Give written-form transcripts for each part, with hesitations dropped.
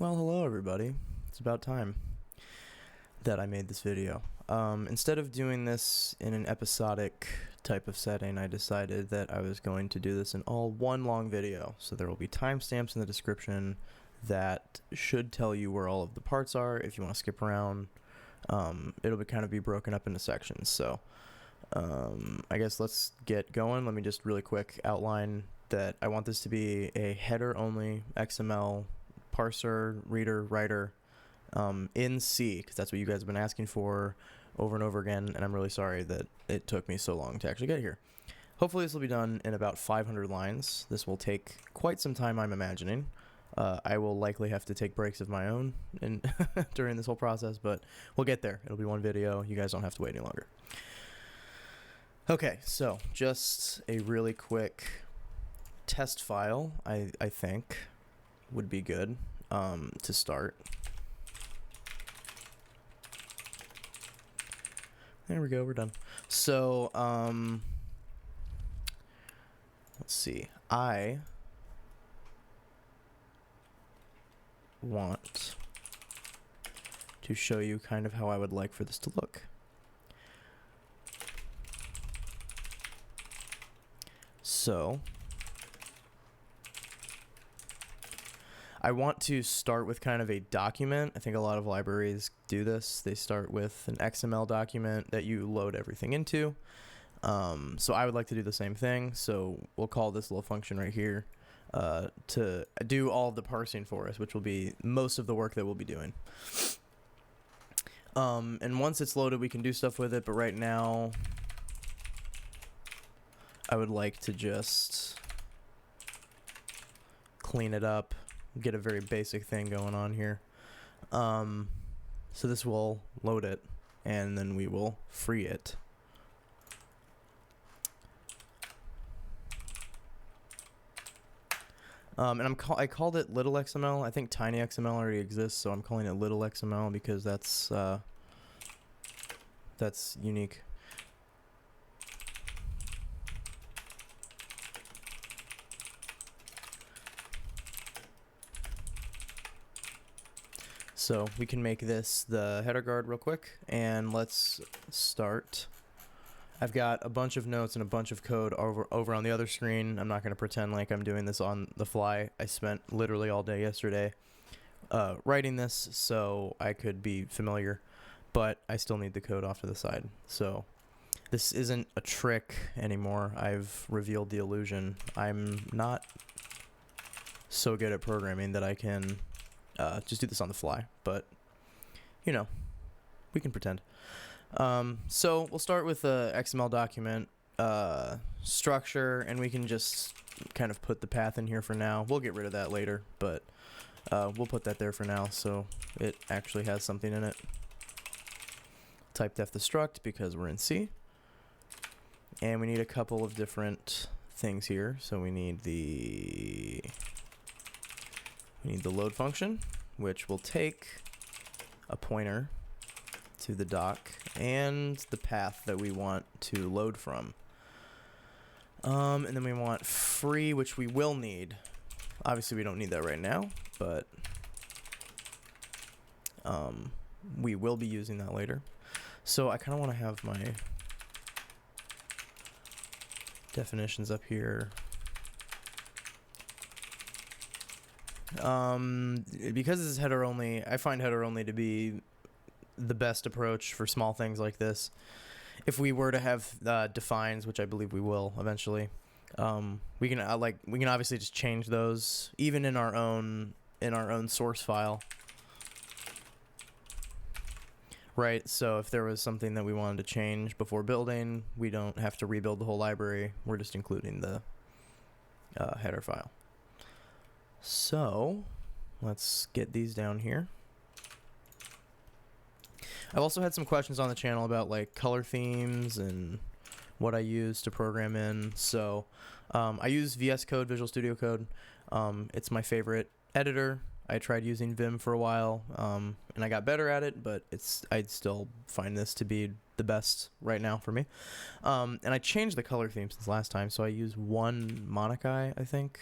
Well, hello everybody. It's about time that I made this video. Instead of doing this in an episodic type of setting, I decided that I was going to do this in all one long video. So there will be timestamps in the description that should tell you where all of the parts are if you want to skip around. It'll be kind of be broken up into sections. So I guess let's get going. Let me just really quick outline that I want this to be a header only XML parser, reader, writer in C, because that's what you guys have been asking for over and over again, and I'm really sorry that it took me so long to actually get here. Hopefully this will be done in about 500 lines. This will take quite some time, I'm imagining. I will likely have to take breaks of my own during this whole process, but we'll get there. It'll be one video. You guys don't have to wait any longer. Okay, so just a really quick test file, I think, would be good to start. There we go, we're done. So, let's see. I want to show you kind of how I would like for this to look. So, I want to start with kind of a document. I think a lot of libraries do this. They start with an XML document that you load everything into. So I would like to do the same thing. So we'll call this little function right here to do all of the parsing for us, which will be most of the work that we'll be doing. And once it's loaded, we can do stuff with it. But right now, I would like to just clean it up. Get a very basic thing going on here. So this will load it, and then we will free it. And I called it little XML. I think tiny XML already exists, so I'm calling it little XML because that's unique. So we can make this the header guard real quick, and let's start. I've got a bunch of notes and a bunch of code over on the other screen. I'm not going to pretend like I'm doing this on the fly. I spent literally all day yesterday writing this so I could be familiar, but I still need the code off to the side. So this isn't a trick anymore. I've revealed the illusion. I'm not so good at programming that I can just do this on the fly, but you know, we can pretend. So we'll start with the XML document structure, and we can just kind of put the path in here for now. We'll get rid of that later, but we'll put that there for now so it actually has something in it. Type def the struct because we're in C, and we need a couple of different things here. So we need the load function, which will take a pointer to the doc and the path that we want to load from. And then we want free, which we will need. Obviously, we don't need that right now, but we will be using that later. So I kind of want to have my definitions up here. Because this is header only, I find header only to be the best approach for small things like this. If we were to have defines, which I believe we will eventually, we can obviously just change those even in our own source file, right? So if there was something that we wanted to change before building, we don't have to rebuild the whole library. We're just including the header file. So let's get these down here. I've also had some questions on the channel about like color themes and what I use to program in. So I use VS Code, Visual Studio Code. It's my favorite editor. I tried using Vim for a while, and I got better at it, but I'd still find this to be the best right now for me. And I changed the color theme since last time, so I use one Monachi, I think.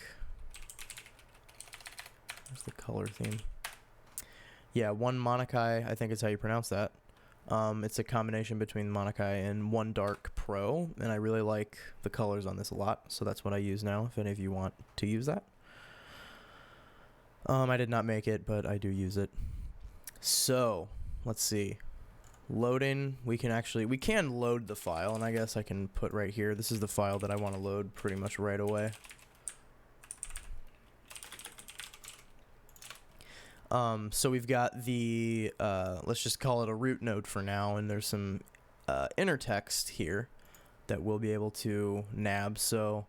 Where's the color theme? Yeah, one Monakai, I think is how you pronounce that. It's a combination between Monakai and One Dark Pro, and I really like the colors on this a lot, so that's what I use now, if any of you want to use that. I did not make it, but I do use it. So, let's see. Loading, we can load the file, and I guess I can put right here, this is the file that I want to load pretty much right away. So we've got the, let's just call it a root node for now, and there's some inner text here that we'll be able to nab. So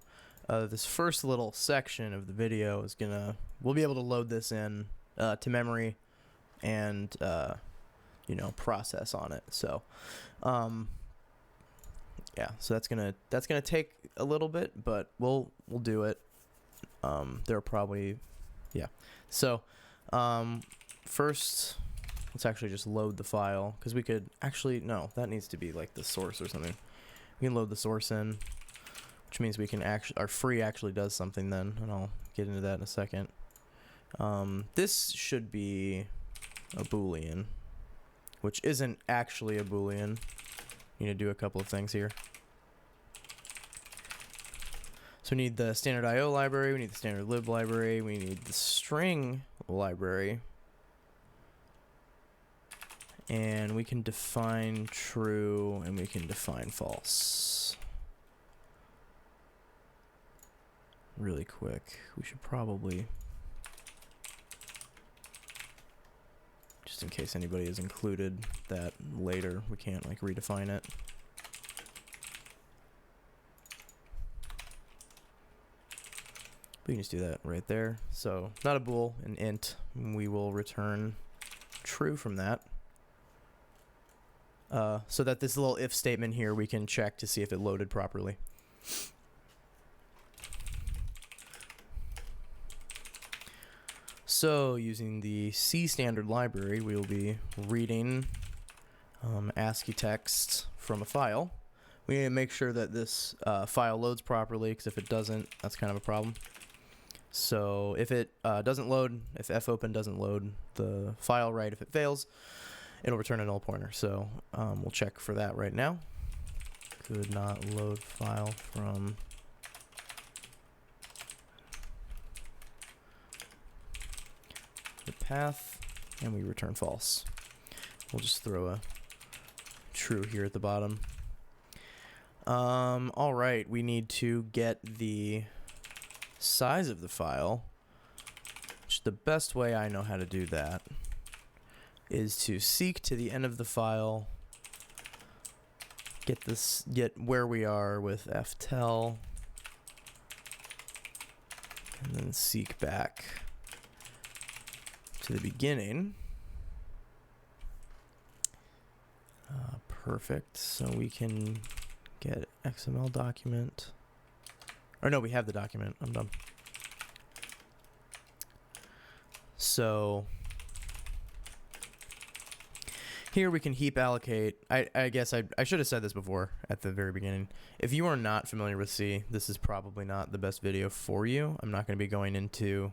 this first little section of the video is we'll be able to load this in to memory and, you know, process on it. So, yeah, so that's gonna take a little bit, but we'll do it. There are probably, yeah. So, first, let's actually just load the file, because we could actually, no, that needs to be like the source or something. We can load the source in, which means we can our free actually does something then, and I'll get into that in a second. This should be a Boolean, which isn't actually a Boolean. You need to do a couple of things here. So we need the standard IO library, we need the standard lib library, we need the string library, and we can define true and we can define false. Really quick, we should probably, just in case anybody has included that later, we can't like redefine it. We can just do that right there. So not a bool, an int. We will return true from that. So that this little if statement here, we can check to see if it loaded properly. So using the C standard library, we will be reading ASCII text from a file. We need to make sure that this file loads properly, because if it doesn't, that's kind of a problem. So if it doesn't load, if fopen doesn't load the file right, if it fails, it'll return a null pointer. So we'll check for that right now. Could not load file from the path, and we return false. We'll just throw a true here at the bottom. All right, we need to get the size of the file, which the best way I know how to do that is to seek to the end of the file, get where we are with ftell, and then seek back to the beginning. Perfect. So we can get XML document. Or no, we have the document. I'm done. So here we can heap allocate. I guess I should have said this before at the very beginning. If you are not familiar with C, this is probably not the best video for you. I'm not going to be going into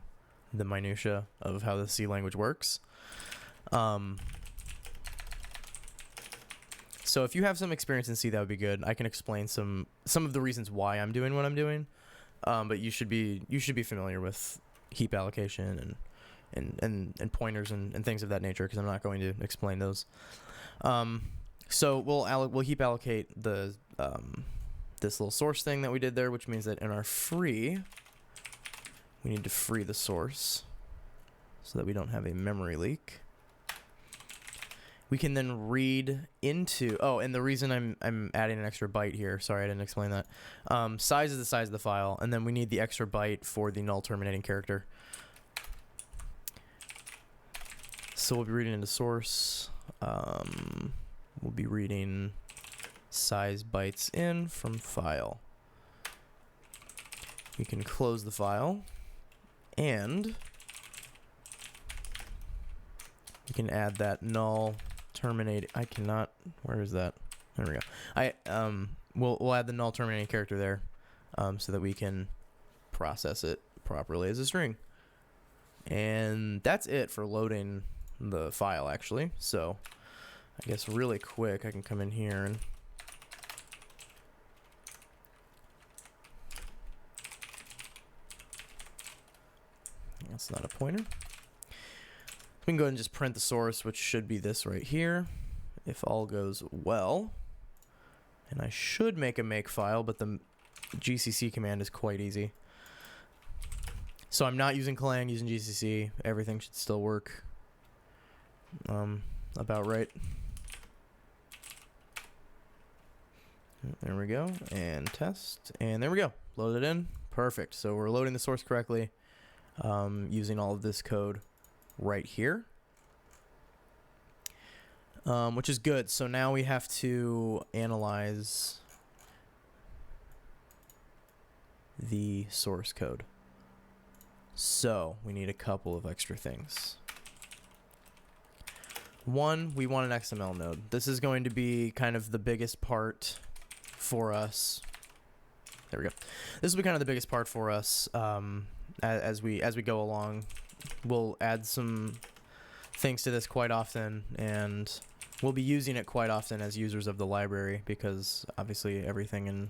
the minutia of how the C language works. So if you have some experience in C, that would be good. I can explain some of the reasons why I'm doing what I'm doing. But you should be familiar with heap allocation and pointers and things of that nature, because I'm not going to explain those. So we'll heap allocate the this little source thing that we did there, which means that in our free, we need to free the source so that we don't have a memory leak. We can then read into, and the reason I'm adding an extra byte here, sorry I didn't explain that. Size is the size of the file, and then we need the extra byte for the null terminating character. So we'll be reading into source. We'll be reading size bytes in from file. We can close the file, and we can add that null terminate. I cannot. Where is that? There we go. We'll add the null terminating character there, so that we can process it properly as a string. And that's it for loading the file actually. So I guess really quick I can come in here and that's not a pointer. We can go ahead and just print the source, which should be this right here, if all goes well. And I should make a makefile, but the GCC command is quite easy. So I'm not using Clang, using GCC. Everything should still work about right. There we go, and test, and there we go. Load it in, perfect. So we're loading the source correctly, using all of this code right here, which is good. So now we have to analyze the source code. So we need a couple of extra things. One, we want an XML node. This is going to be kind of the biggest part for us. There we go. This will be kind of the biggest part for us as we go along. We'll add some things to this quite often, and we'll be using it quite often as users of the library, because obviously everything in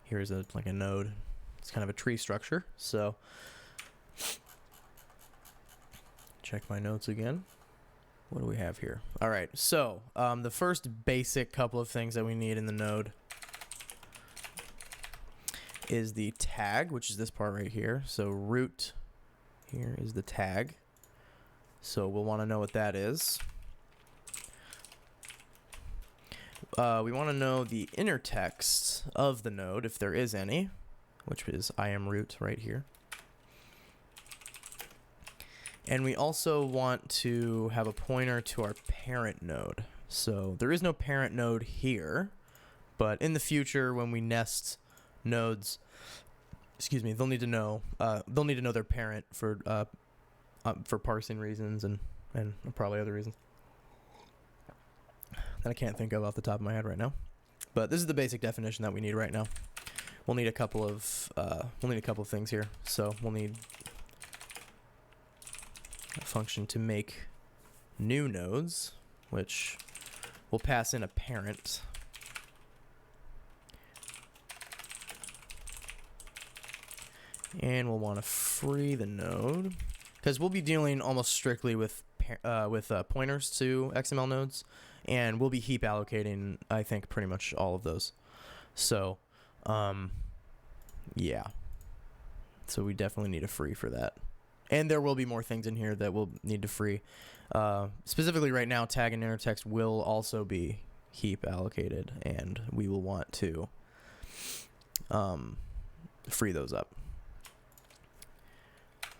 here is like a node. It's kind of a tree structure. So check my notes again. What do we have here? All right, so the first basic couple of things that we need in the node is the tag, which is this part right here. So root here is the tag. So we'll want to know what that is. We want to know the inner text of the node, if there is any, which is IAMRoot right here. And we also want to have a pointer to our parent node. So there is no parent node here, but in the future when we nest nodes, excuse me, they'll need to know their parent for parsing reasons and probably other reasons that I can't think of off the top of my head right now. But this is the basic definition that we need right now. We'll need a couple of things here. So we'll need a function to make new nodes, which will pass in a parent. And we'll want to free the node, because we'll be dealing almost strictly with pointers to XML nodes, and we'll be heap allocating, I think, pretty much all of those. So, yeah. So we definitely need a free for that. And there will be more things in here that we'll need to free. Specifically right now, tag and inner text will also be heap allocated, and we will want to free those up.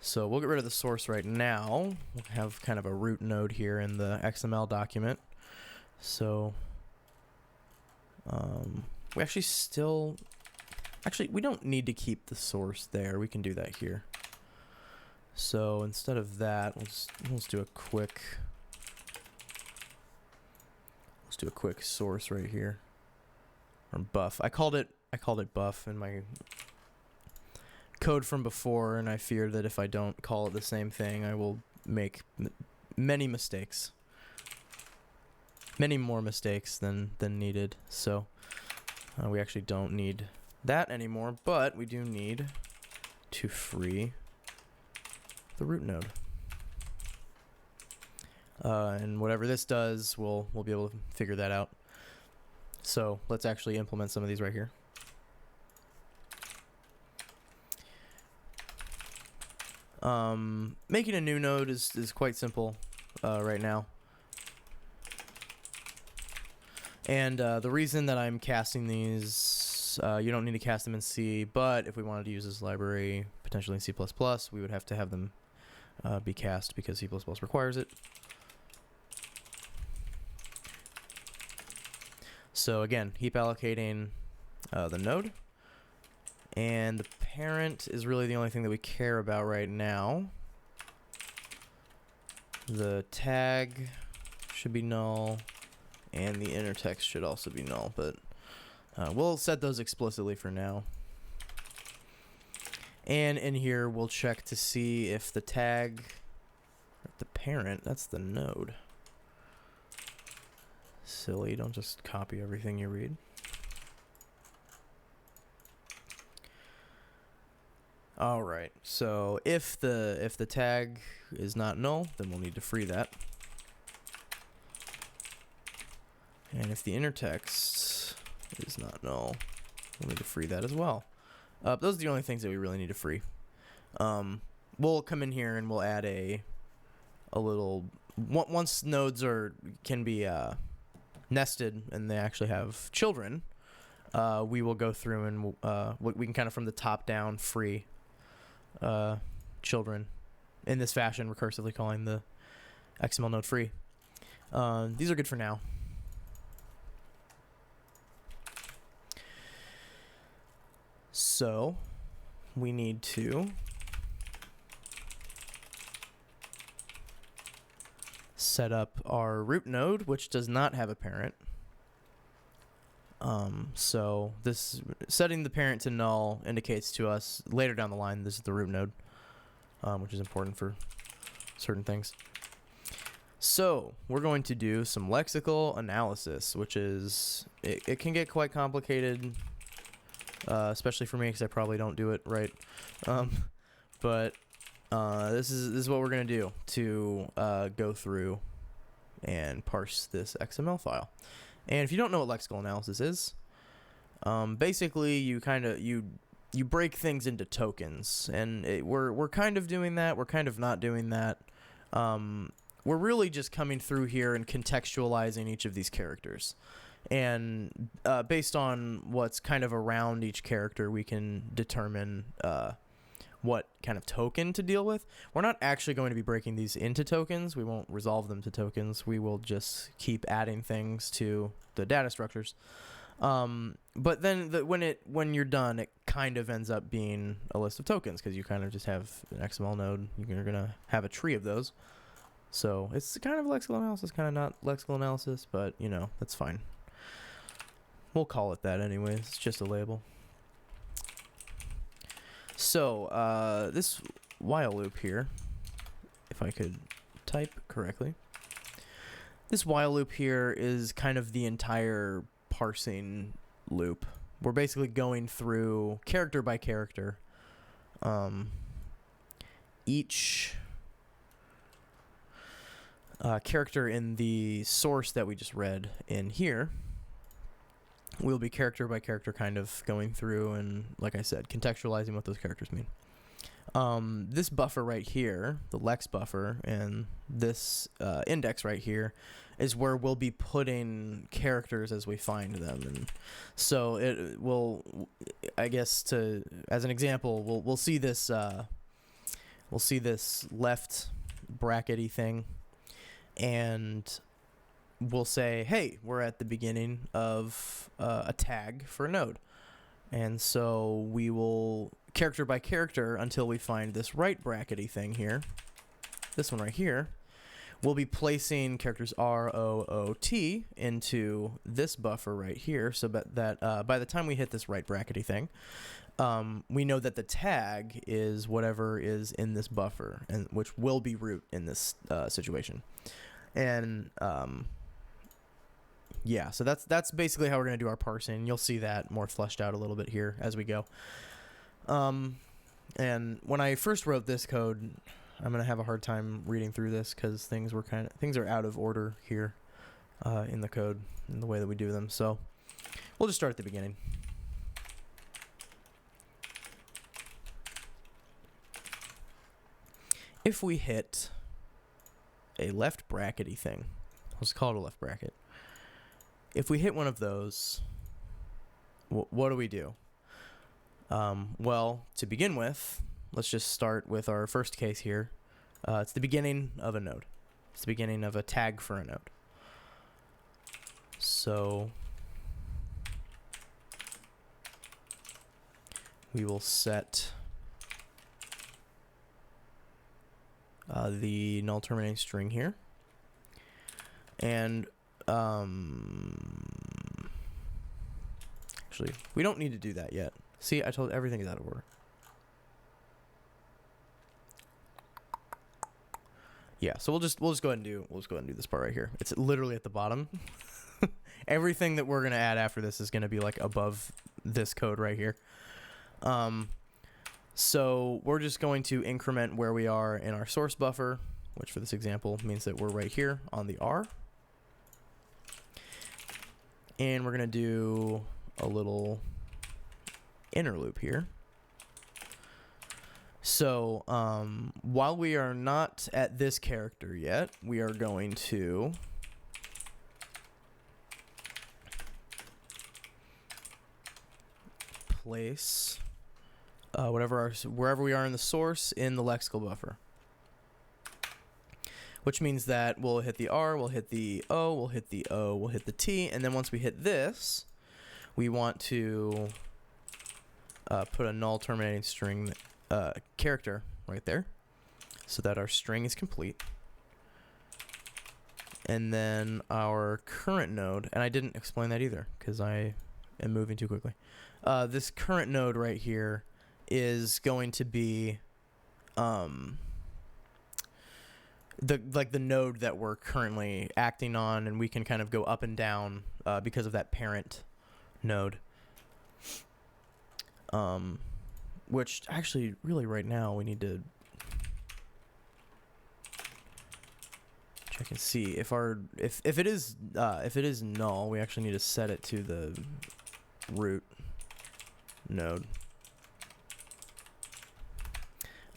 So we'll get rid of the source right now. We'll have kind of a root node here in the XML document. So we we don't need to keep the source there. We can do that here. So instead of that, let's do a quick source right here, or buff. I called it buff in my code from before, and I fear that if I don't call it the same thing, I will make many mistakes, many more mistakes than needed. So we actually don't need that anymore, but we do need to free the root node. And whatever this does, we'll be able to figure that out. So let's actually implement some of these right here. Making a new node is quite simple right now. And the reason that I'm casting these, you don't need to cast them in C, but if we wanted to use this library potentially in C++, we would have to have them be cast because C++ requires it. So again, heap allocating the node. And the parent is really the only thing that we care about right now. The tag should be null, and the inner text should also be null, but we'll set those explicitly for now. And in here, we'll check to see if the tag The parent, that's the node. Silly, don't just copy everything you read. All right, so if the tag is not null, then we'll need to free that. And if the inner text is not null, we'll need to free that as well. Those are the only things that we really need to free. We'll come in here and we'll add a little, once nodes can be nested and they actually have children, we will go through and we can kind of from the top down free children in this fashion, recursively calling the XML node free. These are good for now. So we need to set up our root node, which does not have a parent. So this setting the parent to null indicates to us later down the line this is the root node, which is important for certain things. So we're going to do some lexical analysis, which is it can get quite complicated, especially for me because I probably don't do it right. But this is what we're gonna do to go through and parse this XML file. And if you don't know what lexical analysis is, basically you break things into tokens, and we're kind of doing that. We're kind of not doing that. We're really just coming through here and contextualizing each of these characters, and based on what's kind of around each character, we can determine what kind of token to deal with. We're not actually going to be breaking these into tokens. We won't resolve them to tokens. We will just keep adding things to the data structures. But then when you're done, it kind of ends up being a list of tokens because you kind of just have an XML node. You're going to have a tree of those. So it's kind of lexical analysis, kind of not lexical analysis, but you know, that's fine. We'll call it that anyways. It's just a label. So this while loop here, if I could type correctly, this while loop here is kind of the entire parsing loop. We're basically going through character by character. Each character in the source that we just read in here, we'll be character by character kind of going through and, like I said, contextualizing what those characters mean. This buffer right here, the lex buffer, and this index right here is where we'll be putting characters as we find them. And so it will, I guess, as an example, we'll see this left brackety thing, and we'll say, hey, we're at the beginning of a tag for a node. And so we will, character by character, until we find this right brackety thing here, this one right here, we'll be placing characters ROOT into this buffer right here, so that by the time we hit this right brackety thing, we know that the tag is whatever is in this buffer, and which will be root in this situation. And yeah, so that's basically how we're going to do our parsing. You'll see that more fleshed out a little bit here as we go. And when I first wrote this code, I'm going to have a hard time reading through this because things are out of order here in the code in the way that we do them. So we'll just start at the beginning. If we hit a left brackety thing, let's call it a left bracket. If we hit one of those, what do we do? Well, to begin with, let's just start with our first case here. It's the beginning of a node. It's the beginning of a tag for a node. So we will set the null terminating string here. And actually, we don't need to do that yet. See, I told everything is out of order. Yeah, so we'll just go ahead and do this part right here. It's literally at the bottom. Everything that we're gonna add after this is gonna be like above this code right here. So we're just going to increment where we are in our source buffer, which for this example means that we're right here on the R. And we're gonna do a little inner loop here. So while we are not at this character yet, we are going to place wherever we are in the source in the lexical buffer. Which means that we'll hit the R, we'll hit the O, we'll hit the O, we'll hit the T, and then once we hit this, we want to put a null terminating string character right there so that our string is complete. And then our current node, and I didn't explain that either because I am moving too quickly. This current node right here is going to be the node that we're currently acting on, and we can kind of go up and down because of that parent node. Which actually, really, right now we need to check and see if it is null. We actually need to set it to the root node.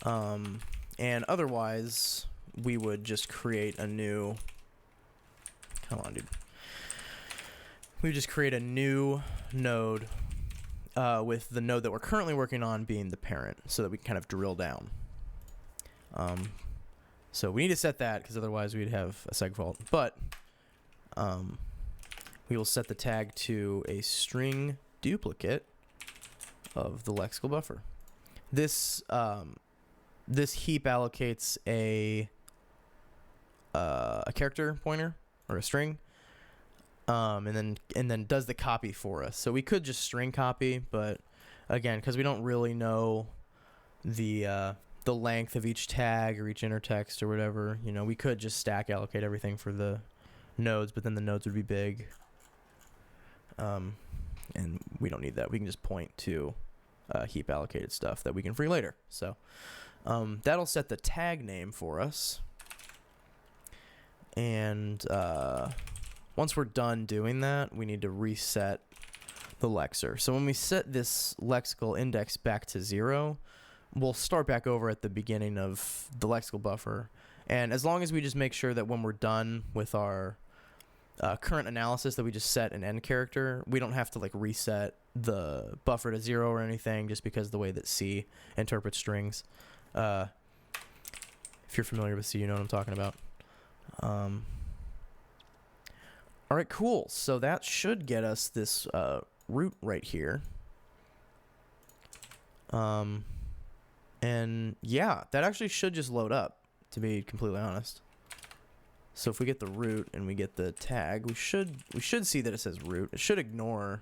And otherwise, we would just create a new. Come on, dude. We would just create a new node. With the node that we're currently working on being the parent, so that we can kind of drill down. So we need to set that, because otherwise we'd have a segfault. But we will set the tag to a string duplicate of the lexical buffer. This heap allocates a character pointer or a string. And then does the copy for us. So we could just string copy, but again, because we don't really know the length of each tag or each inner text or whatever, we could just stack allocate everything for the nodes, but then the nodes would be big. And we don't need that. We can just point to heap allocated stuff that we can free later. So that'll set the tag name for us. And once we're done doing that, we need to reset the lexer. So when we set this lexical index back to 0, we'll start back over at the beginning of the lexical buffer. And as long as we just make sure that when we're done with our current analysis that we just set an end character, we don't have to like reset the buffer to 0 or anything, just because of the way that C interprets strings. If you're familiar with C, you know what I'm talking about. All right, cool. So that should get us this root right here. And yeah, that actually should just load up, to be completely honest. So if we get the root and we get the tag, we should see that it says root. It should ignore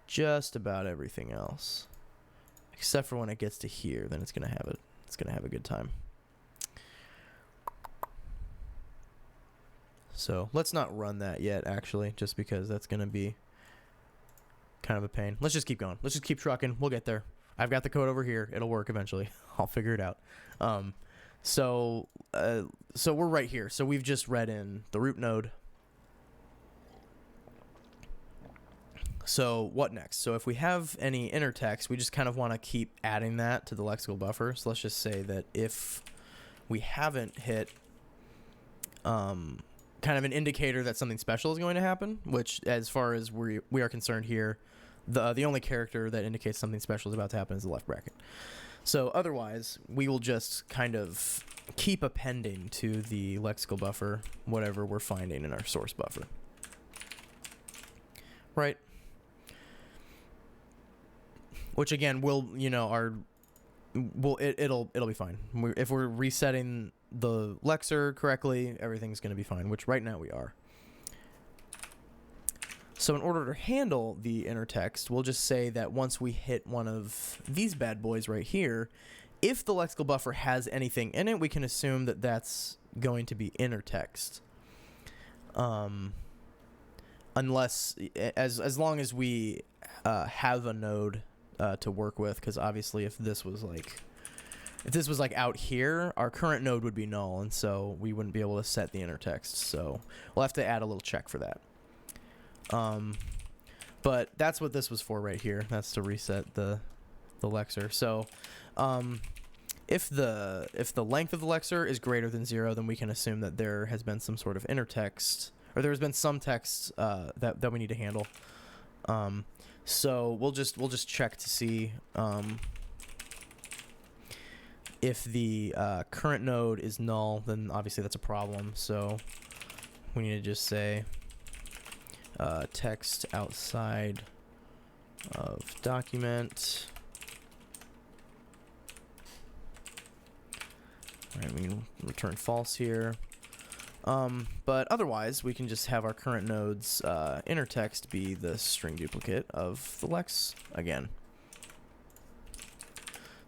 just about everything else, except for when it gets to here. Then it's gonna have a good time. So let's not run that yet, actually, just because that's going to be kind of a pain. Let's just keep going. Let's just keep trucking. We'll get there. I've got the code over here. It'll work eventually. I'll figure it out. So we're right here. So we've just read in the root node. So what next? So if we have any inner text, we just kind of want to keep adding that to the lexical buffer. So let's just say that if we haven't hit kind of an indicator that something special is going to happen, which as far as we are concerned here, the only character that indicates something special is about to happen is the left bracket. So otherwise, we will just kind of keep appending to the lexical buffer whatever we're finding in our source buffer. Right? Which again will, it'll be fine. If we're resetting the lexer correctly, everything's going to be fine, which right now we are. So in order to handle the inner text, we'll just say that once we hit one of these bad boys right here, if the lexical buffer has anything in it, we can assume that that's going to be inner text. Unless, as long as we have a node to work with, because obviously if this was like out here, our current node would be null, and so we wouldn't be able to set the inner text. So we'll have to add a little check for that. But that's what this was for right here. That's to reset the lexer. So if the length of the lexer is greater than 0, then we can assume that there has been some sort of inner text, or there's been some text that we need to handle. So we'll just check to see if the current node is null, then obviously that's a problem. So we need to just say text outside of document. All right, we can return false here. But otherwise, we can just have our current node's inner text be the string duplicate of the lex again.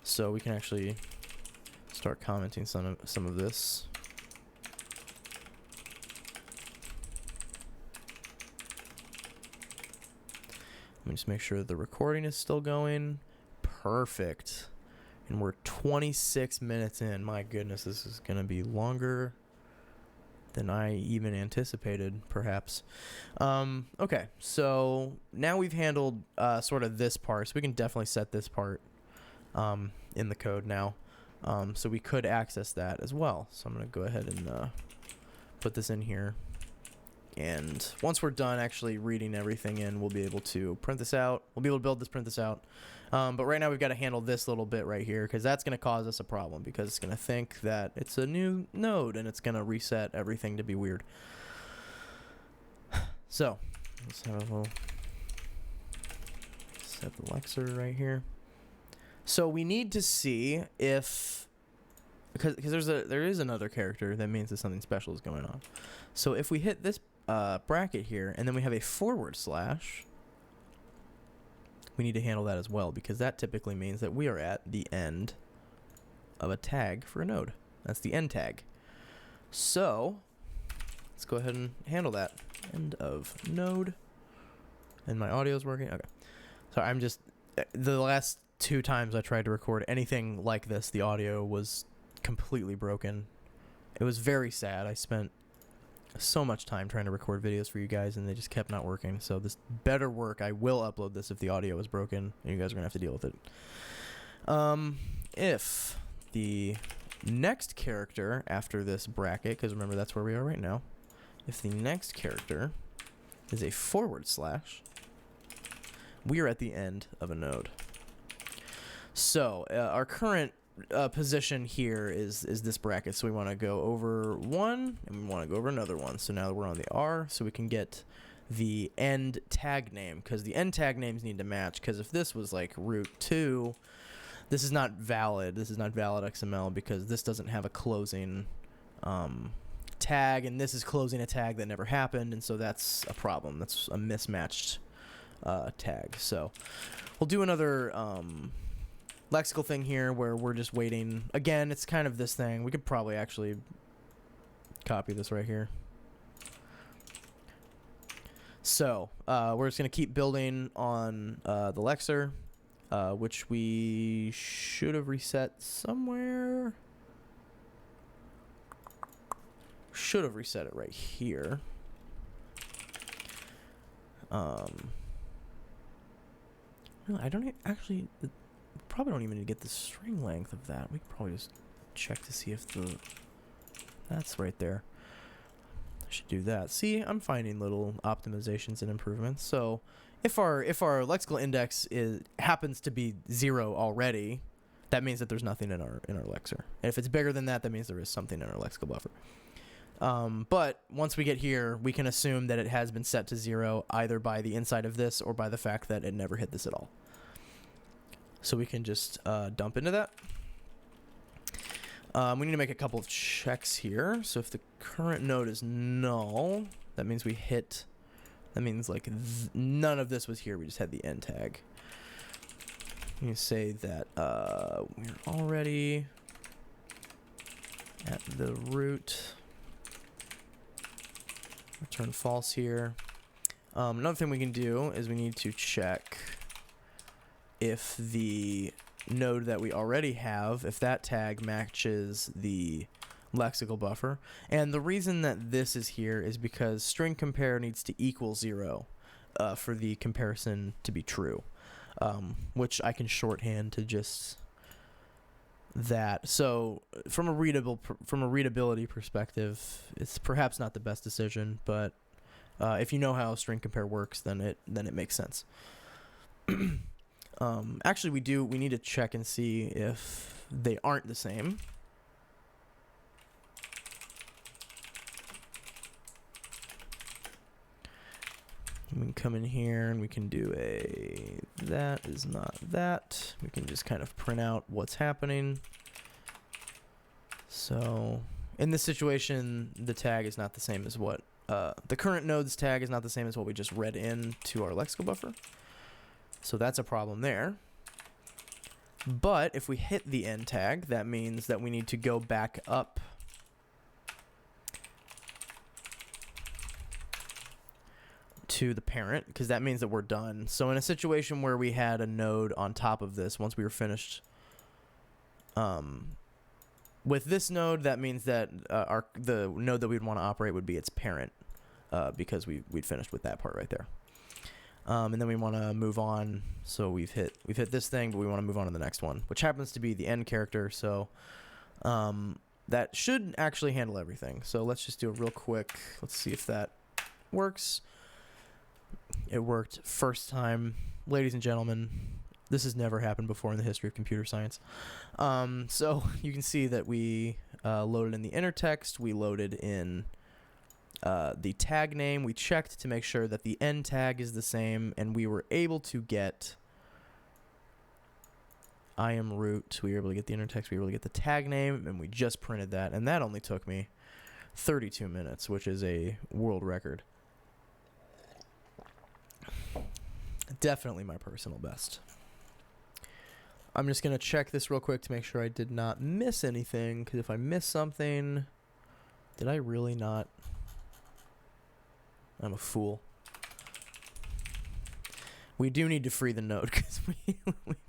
So we can actually start commenting some of this. Let me just make sure that the recording is still going. Perfect. And we're 26 minutes in. My goodness, this is going to be longer than I even anticipated, perhaps. Okay, so now we've handled sort of this part, so we can definitely set this part in the code now. So we could access that as well. So I'm going to go ahead and put this in here. And once we're done actually reading everything in, we'll be able to print this out. We'll be able to build this, print this out. But right now we've got to handle this little bit right here, because that's going to cause us a problem, because it's going to think that it's a new node and it's going to reset everything to be weird. So let's have a little set the lexer right here. So we need to see if, because there is another character that means that something special is going on. So if we hit this bracket here and then we have a forward slash, we need to handle that as well, because that typically means that we are at the end of a tag for a node. That's the end tag. So let's go ahead and handle that. End of node. And my audio is working. Okay. So I'm just, the last 2 times I tried to record anything like this, the audio was completely broken. It was very sad. I spent so much time trying to record videos for you guys, and they just kept not working. So this better work. I will upload this if the audio is broken, and you guys are gonna have to deal with it. If the next character after this bracket, because remember that's where we are right now, if the next character is a forward slash, we are at the end of a node. So our current position here is this bracket, so we want to go over one and we want to go over another one. So now we're on the R, so we can get the end tag name, because the end tag names need to match, because if this was like root 2, this is not valid. This is not valid XML, because this doesn't have a closing tag, and this is closing a tag that never happened, and so that's a problem. That's a mismatched tag. So we'll do another lexical thing here where we're just waiting. Again, it's kind of this thing. We could probably actually copy this right here. So we're just going to keep building on the lexer, which we should have reset somewhere. Should have reset it right here. No, I don't actually... Probably don't even need to get the string length of that. We can probably just check to see if that's right there. I should do that. See, I'm finding little optimizations and improvements. So if our lexical index happens to be 0 already, that means that there's nothing in our lexer. And if it's bigger than that, that means there is something in our lexical buffer. But once we get here, we can assume that it has been set to 0 either by the inside of this or by the fact that it never hit this at all. So we can just dump into that. We need to make a couple of checks here. So if the current node is null, that means we hit, that means like none of this was here. We just had the end tag. You say that we're already at the root. Return false here. Another thing we can do is we need to check if the node that we already have, if that tag matches the lexical buffer. And the reason that this is here is because string compare needs to equal 0 for the comparison to be true, which I can shorthand to just that. So from a readability perspective, it's perhaps not the best decision, but if you know how string compare works, then it makes sense. Actually, we need to check and see if they aren't the same. We can come in here and we can do that is not that. We can just kind of print out what's happening. So in this situation, the tag is not the same as what the current nodes tag is not the same as what we just read in to our lexical buffer. So that's a problem there. But if we hit the end tag, that means that we need to go back up to the parent, because that means that we're done. So in a situation where we had a node on top of this, once we were finished with this node, that means that the node that we'd want to operate would be its parent, because we'd finished with that part right there. And then we want to move on. So we've hit this thing, but we want to move on to the next one, which happens to be the end character. So that should actually handle everything. So let's just do a real quick. Let's see if that works. It worked first time. Ladies and gentlemen, this has never happened before in the history of computer science. So you can see that we loaded in the inner text. We loaded in the tag name. We checked to make sure that the end tag is the same, and we were able to get I am root. We were able to get the inner text. We were able to get the tag name, and we just printed that, and that only took me 32 minutes, which is a world record. Definitely my personal best. I'm just going to check this real quick to make sure I did not miss anything, because if I missed something, did I really not? I'm a fool. We do need to free the node because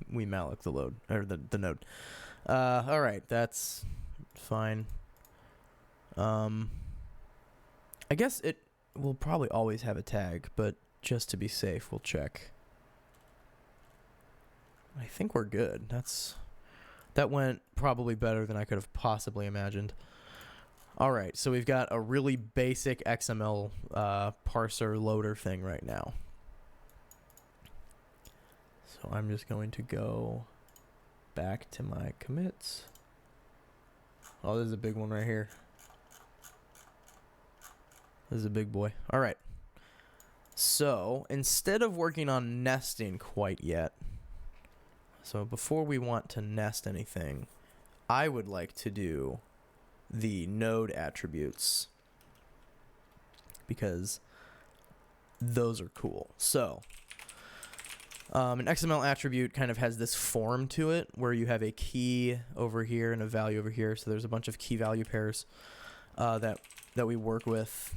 we malloc the load, or the node. All right, that's fine. I guess it will probably always have a tag, but just to be safe, we'll check. I think we're good. That went probably better than I could have possibly imagined. All right, so we've got a really basic XML parser loader thing right now. So I'm just going to go back to my commits. Oh, this is a big one right here. This is a big boy. All right. So instead of working on nesting quite yet, so before we want to nest anything, I would like to do the node attributes, because those are cool. So an XML attribute kind of has this form to it where you have a key over here and a value over here. So there's a bunch of key value pairs that we work with.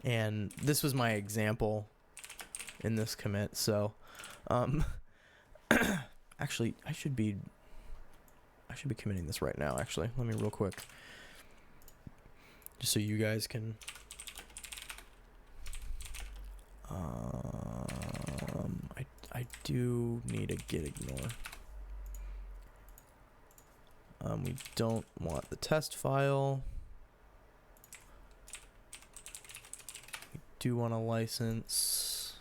And this was my example in this commit. So actually I should be committing this right now, actually. Let me real quick, just so you guys can I do need a git ignore. We don't want the test file. We do want a license.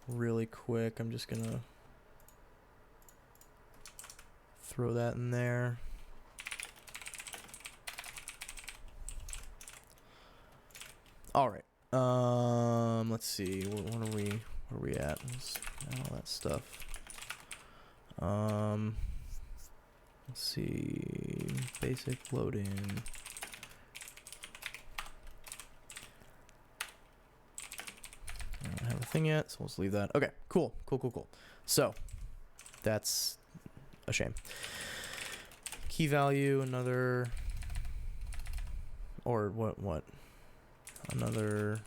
Really quick, I'm just gonna throw that in there. All right. Let's see. Where are we at? All that stuff. Let's see. Basic loading. I don't have a thing yet, so let's leave that. Okay, cool. So that's a shame. Key value, another, or what? Another,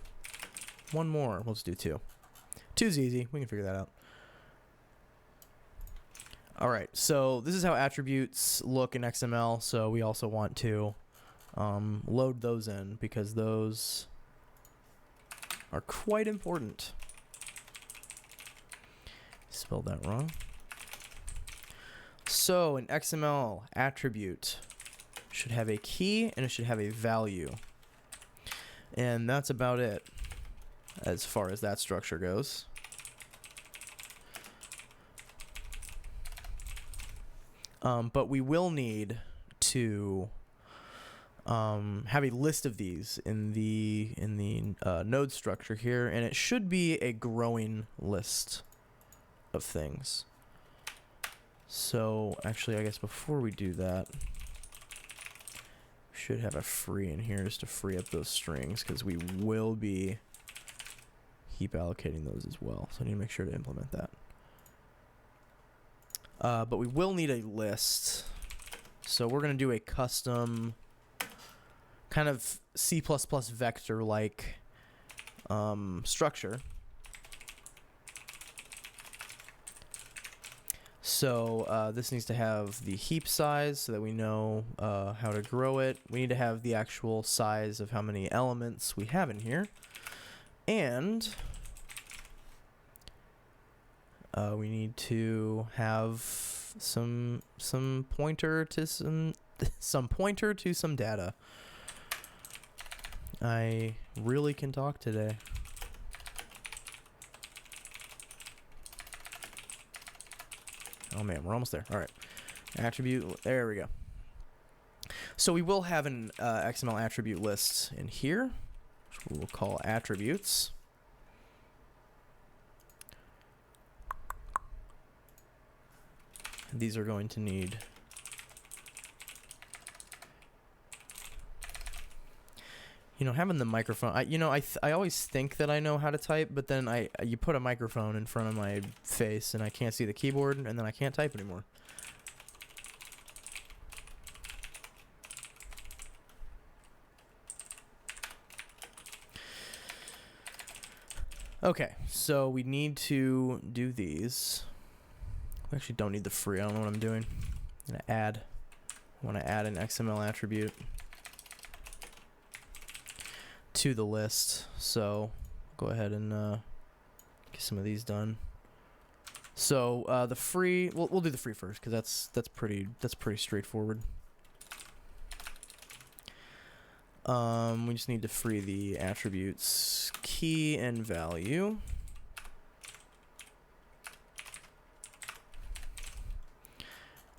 one more. Let's do 2. 2's easy. We can figure that out. All right, so this is how attributes look in XML. So we also want to load those in because those are quite important. Spelled that wrong. So an XML attribute should have a key and it should have a value. And that's about it as far as that structure goes. But we will need to have a list of these in the node structure here, and it should be a growing list of things. So actually, I guess before we do that, we should have a free in here just to free up those strings, because we will be heap allocating those as well. So I need to make sure to implement that. But we will need a list. So we're going to do a custom kind of C++ vector-like structure. So this needs to have the heap size so that we know how to grow it. We need to have the actual size of how many elements we have in here. And we need to have some pointer to some pointer to some data. I really can talk today. Oh man, we're almost there. All right, attribute. There we go. So we will have an XML attribute list in here, which we will call attributes. These are going to need having the microphone. I always think that I know how to type, but then you put a microphone in front of my face and I can't see the keyboard, and then I can't type anymore. Okay, so we need to do these. We actually don't need the free. I don't know what I'm doing. I'm gonna add. I want to add an XML attribute to the list. So go ahead and get some of these done. So the free. We'll do the free first because that's pretty straightforward. We just need to free the attributes key and value.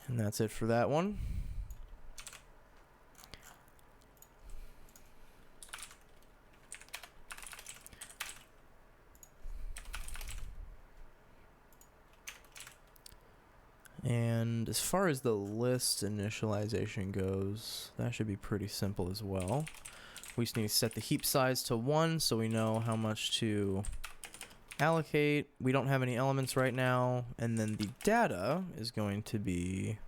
And that's it for that one. And as far as the list initialization goes, that should be pretty simple as well. We just need to set the heap size to 1 so we know how much to allocate. We don't have any elements right now, and then the data is going to be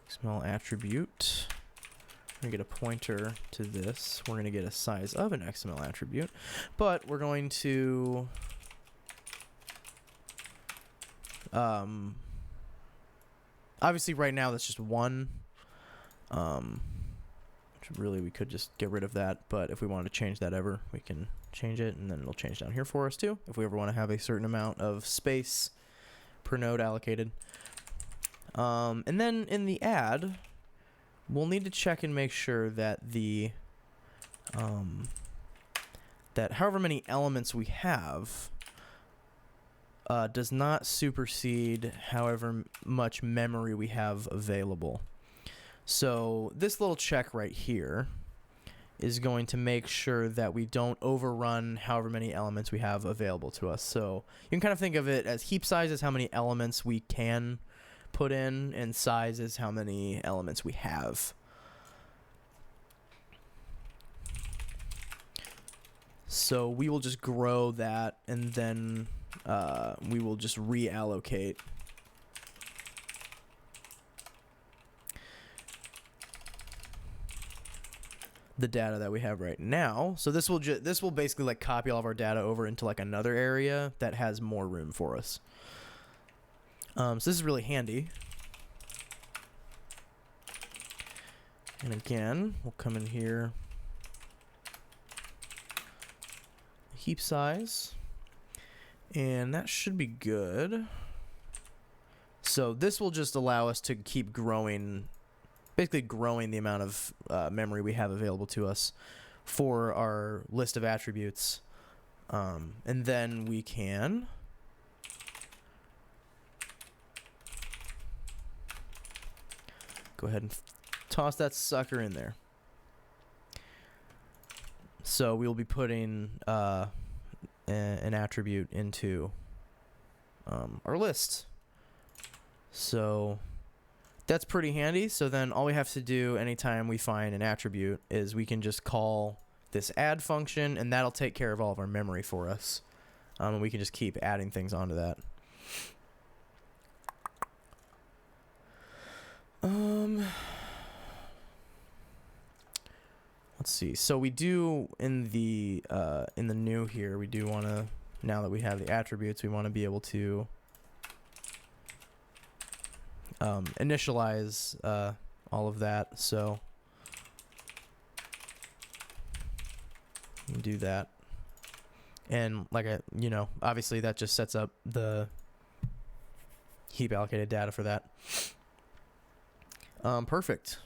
XML attribute. We're going to get a pointer to this. We're going to get a size of an XML attribute, but we're going to obviously right now that's just 1, which really we could just get rid of that, but if we wanted to change that ever, we can change it, and then it'll change down here for us too if we ever want to have a certain amount of space per node allocated. And then in the add, we'll need to check and make sure that the that however many elements we have does not supersede however much memory we have available. So this little check right here is going to make sure that we don't overrun however many elements we have available to us. So you can kind of think of it as heap size is how many elements we can put in, and size is how many elements we have. So we will just grow that and then we will just reallocate the data that we have right now. So this will basically like copy all of our data over into like another area that has more room for us. So this is really handy. And again, we'll come in here, heap size, and that should be good. So this will just allow us to keep growing, basically growing the amount of memory we have available to us for our list of attributes. And then we can go ahead and toss that sucker in there. So we'll be putting an attribute into our list. So that's pretty handy. So then all we have to do anytime we find an attribute is we can just call this add function, and that'll take care of all of our memory for us. And we can just keep adding things onto that. Let's see. So we do in the new here, we do want to, now that we have the attributes, we want to be able to initialize all of that. So we can do that, and like obviously that just sets up the heap allocated data for that. Perfect.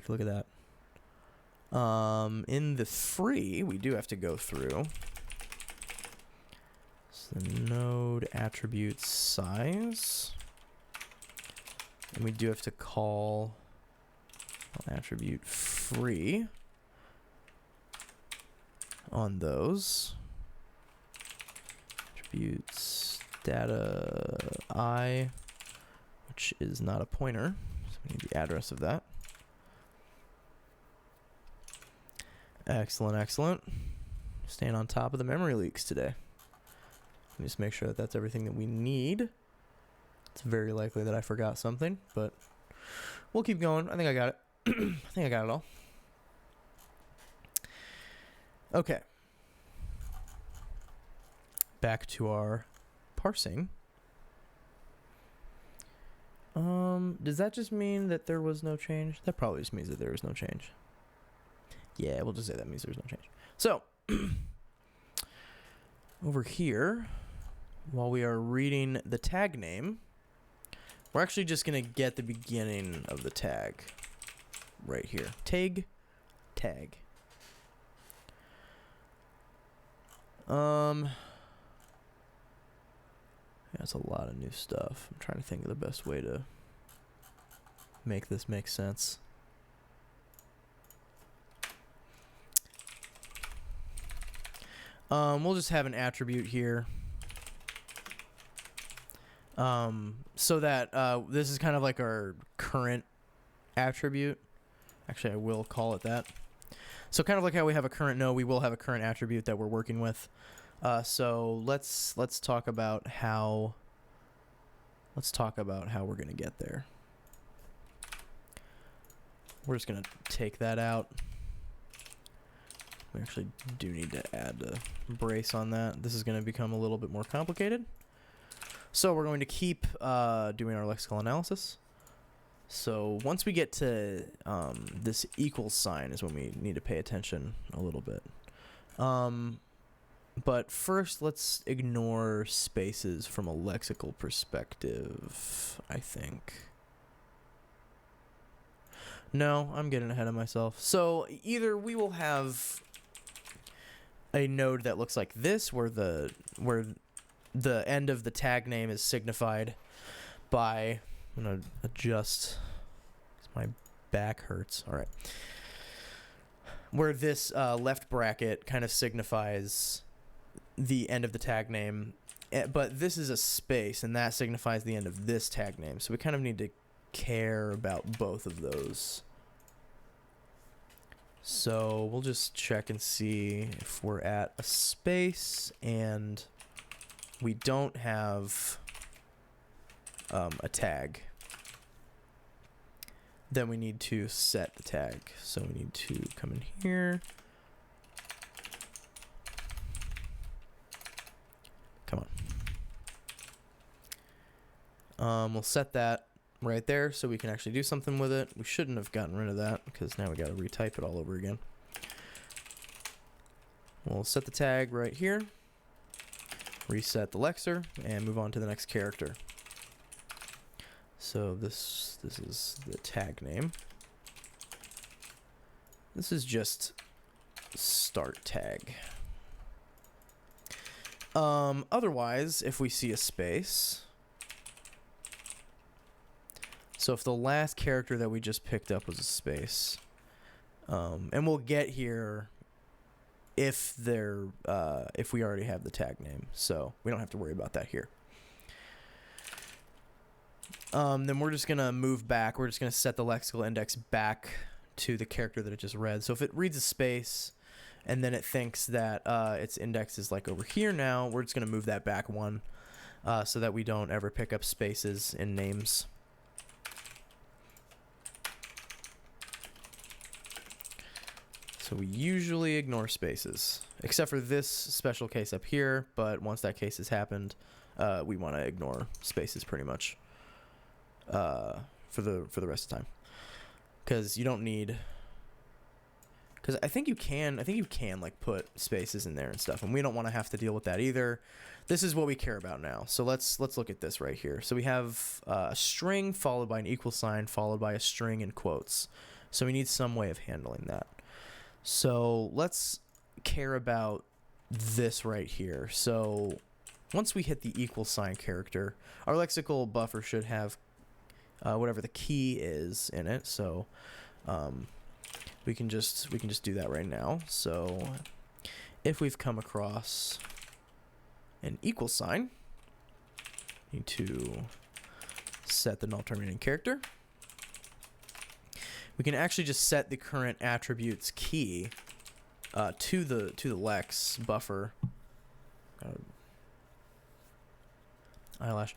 Look at that. In the free, we do have to go through. So the node attribute size, and we do have to call attribute free on those attributes. Data I, which is not a pointer, so we need the address of that. Excellent. Staying on top of the memory leaks today. Let me just make sure that that's everything that we need. It's very likely that I forgot something, but we'll keep going. I think I got it. I think I got it all. Okay. Back to our parsing. Does that just mean that there was no change? That probably just means that there was no change. Yeah, we'll just say that means there's no change. So, over here, while we are reading the tag name, we're actually just going to get the beginning of the tag right here. Tag. That's a lot of new stuff. I'm trying to think of the best way to make this make sense. We'll just have an attribute here. So that this is kind of like our current attribute. Actually, I will call it that. So kind of like how we have a current node, we will have a current attribute that we're working with. So let's talk about how we're gonna get there. We're just gonna take that out. We actually do need to add a brace on that. This is going to become a little bit more complicated. So we're going to keep doing our lexical analysis. So once we get to this equals sign is when we need to pay attention a little bit. But first, let's ignore spaces from a lexical perspective, I think. No, I'm getting ahead of myself. So either we will have a node that looks like this, where the end of the tag name is signified by, I'm gonna adjust because my back hurts. All right, where this left bracket kind of signifies the end of the tag name, but this is a space, and that signifies the end of this tag name. So we kind of need to care about both of those. So we'll just check and see if we're at a space and we don't have a tag. Then we need to set the tag. So we need to come in here. Come on. We'll set that right there so we can actually do something with it. We shouldn't have gotten rid of that because now we got to retype it all over again. We'll set the tag right here, reset the lexer, and move on to the next character. So this is the tag name. This is just start tag. Otherwise, if we see a space, so if the last character that we just picked up was a space, and we'll get here if we already have the tag name, so we don't have to worry about that here. Then we're just gonna move back. We're just gonna set the lexical index back to the character that it just read. So if it reads a space and then it thinks that its index is like over here now, we're just gonna move that back one so that we don't ever pick up spaces in names. So we usually ignore spaces, except for this special case up here, but once that case has happened, we want to ignore spaces pretty much for the rest of the time. Because you don't need... Because I think you can like put spaces in there and stuff, and we don't want to have to deal with that either. This is what we care about now. So let's look at this right here. So we have a string followed by an equal sign followed by a string in quotes. So we need some way of handling that. So let's care about this right here. So once we hit the equal sign character, our lexical buffer should have whatever the key is in it. So we can just do that right now. So if we've come across an equal sign, need to set the null terminating character. We can actually just set the current attribute's key to the lex buffer. Eyelash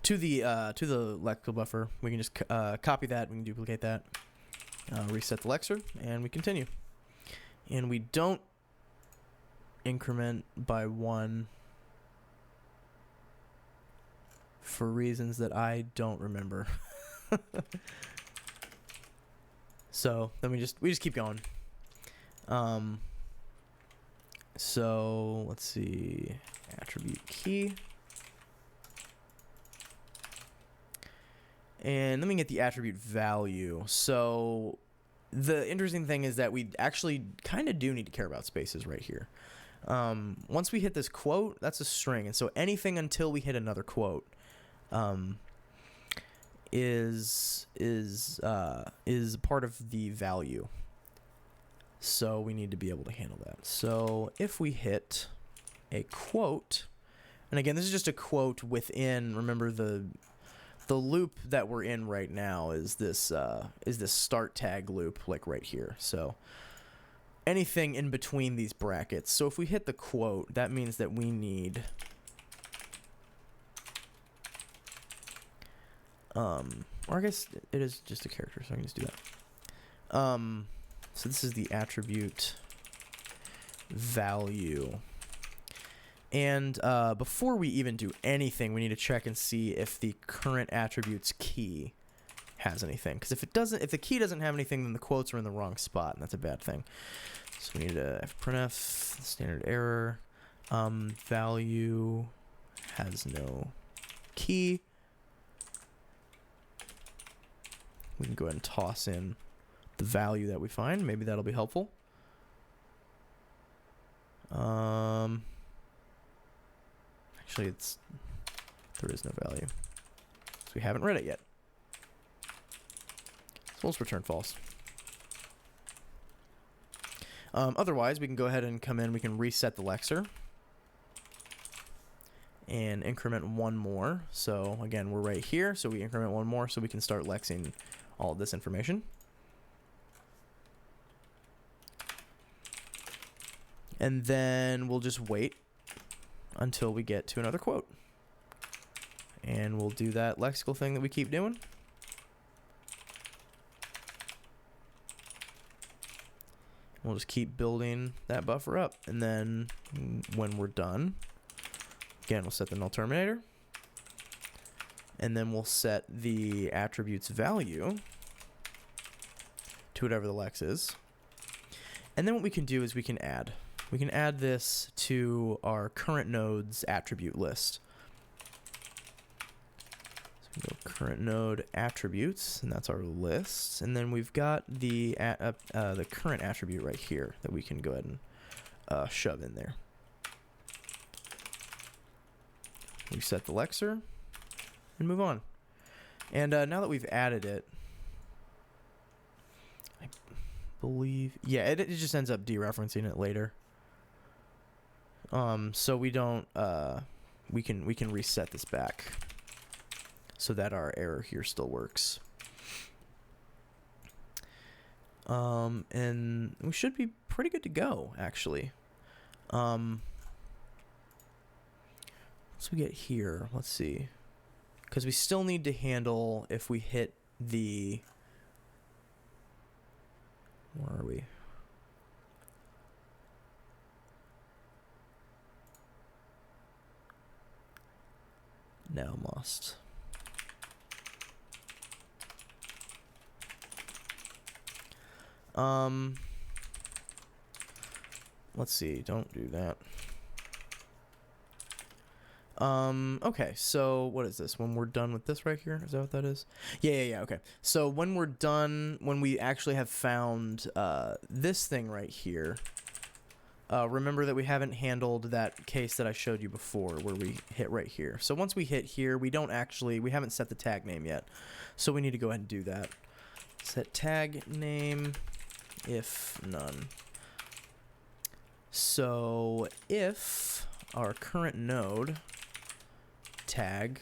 to the lexical buffer. We can just copy that. We can duplicate that. Reset the lexer, and we continue. And we don't increment by 1 for reasons that I don't remember. So then we just keep going. So let's see, attribute key. And then we get the attribute value. So the interesting thing is that we actually kind of do need to care about spaces right here. Once we hit this quote, that's a string, and so anything until we hit another quote is part of the value. So we need to be able to handle that. So if we hit a quote, and again, this is just a quote within, remember the loop that we're in right now is this start tag loop, like right here. So anything in between these brackets. So if we hit the quote, that means that we need or I guess it is just a character, so I can just do that. So this is the attribute value. And before we even do anything, we need to check and see if the current attribute's key has anything. Because if the key doesn't have anything, then the quotes are in the wrong spot, and that's a bad thing. So we need to printf standard error. Value has no key. We can go ahead and toss in the value that we find. Maybe that'll be helpful. Actually, there is no value, so we haven't read it yet. So let's return false. Otherwise, we can go ahead and come in. We can reset the lexer and increment 1 more. So again, we're right here, so we increment 1 more, so we can start lexing all of this information. And then we'll just wait until we get to another quote. And we'll do that lexical thing that we keep doing. We'll just keep building that buffer up. And then when we're done, again, we'll set the null terminator. And then we'll set the attribute's value to whatever the lex is. And then what we can do is we can add. We can add this to our current nodes attribute list. So we go current node attributes, and that's our list. And then we've got the current attribute right here that we can go ahead and shove in there. We set the lexer and move on. And now that we've added it, I believe, yeah, it just ends up dereferencing it later. So we don't, we can reset this back so that our error here still works. And we should be pretty good to go, actually. Once we get here, let's see. Because we still need to handle if we hit the... Where are we? Now I'm lost. Let's see, don't do that. Okay, so what is this? When we're done with this right here, is that what that is? Yeah, okay. So when we're done, when we actually have found this thing right here, remember that we haven't handled that case that I showed you before where we hit right here. So once we hit here, we haven't set the tag name yet. So we need to go ahead and do that. Set tag name if none. So if our current node tag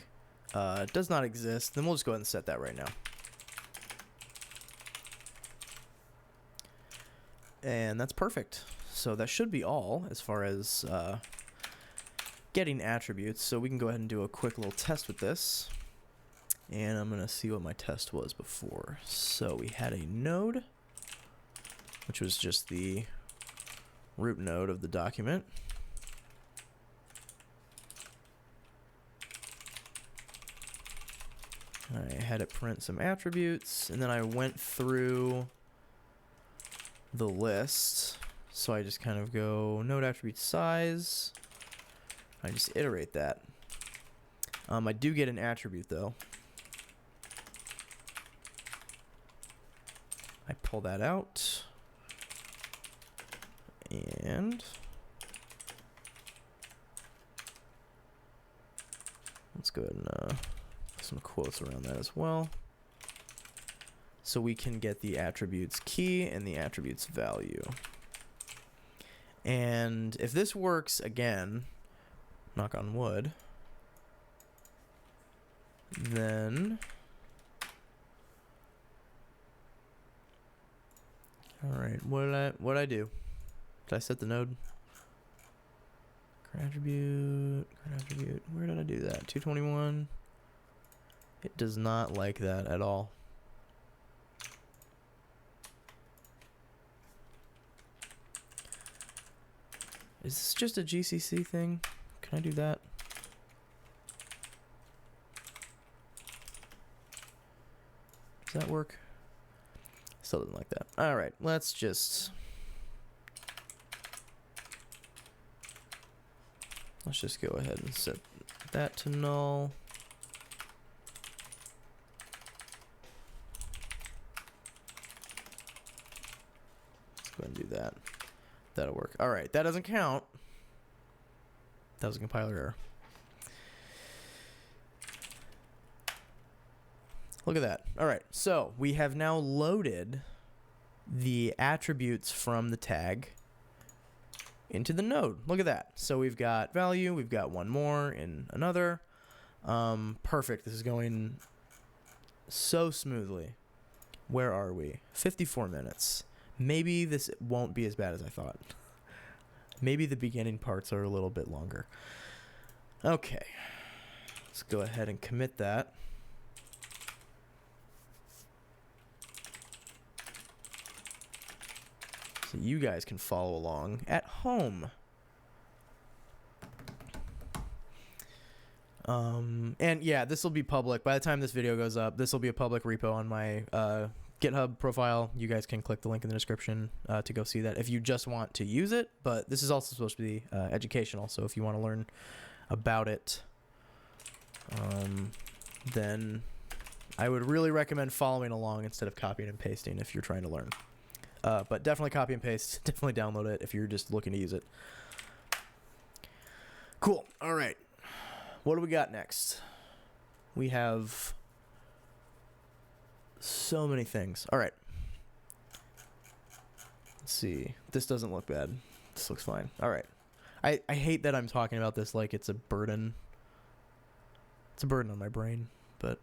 does not exist, then we'll just go ahead and set that right now. And that's perfect. So that should be all as far as getting attributes. So we can go ahead and do a quick little test with this. And I'm going to see what my test was before. So we had a node, which was just the root node of the document. I had it print some attributes, and then I went through the list. So I just kind of go node attribute size. I just iterate that. I do get an attribute though. I pull that out. And let's go ahead and put some quotes around that as well. So we can get the attributes key and the attributes value. And if this works again, knock on wood, then all right, what did I do? Did I set the node? Current attribute. Where did I do that? 221. It does not like that at all. Is this just a GCC thing? Can I do that? Does that work? Still doesn't like that. All right, let's just go ahead and set that to null. Let's go ahead and do that. That'll work. All right, that doesn't count. That was a compiler error. Look at that. All right, so we have now loaded the attributes from the tag into the node. Look at that. So we've got value, we've got one more in another. Perfect. This is going so smoothly. Where are we? 54 minutes. Maybe this won't be as bad as I thought. Maybe the beginning parts are a little bit longer. Okay. Let's go ahead and commit that. So you guys can follow along at home. And yeah, this will be public. By the time this video goes up, this will be a public repo on my GitHub profile. You guys can click the link in the description to go see that if you just want to use it. But this is also supposed to be educational, so if you want to learn about it, then I would really recommend following along instead of copying and pasting if you're trying to learn. But definitely copy and paste. Definitely download it if you're just looking to use it. Cool. All right. What do we got next? We have so many things. All right. Let's see. This doesn't look bad. This looks fine. All right. I hate that I'm talking about this like it's a burden. It's a burden on my brain, but...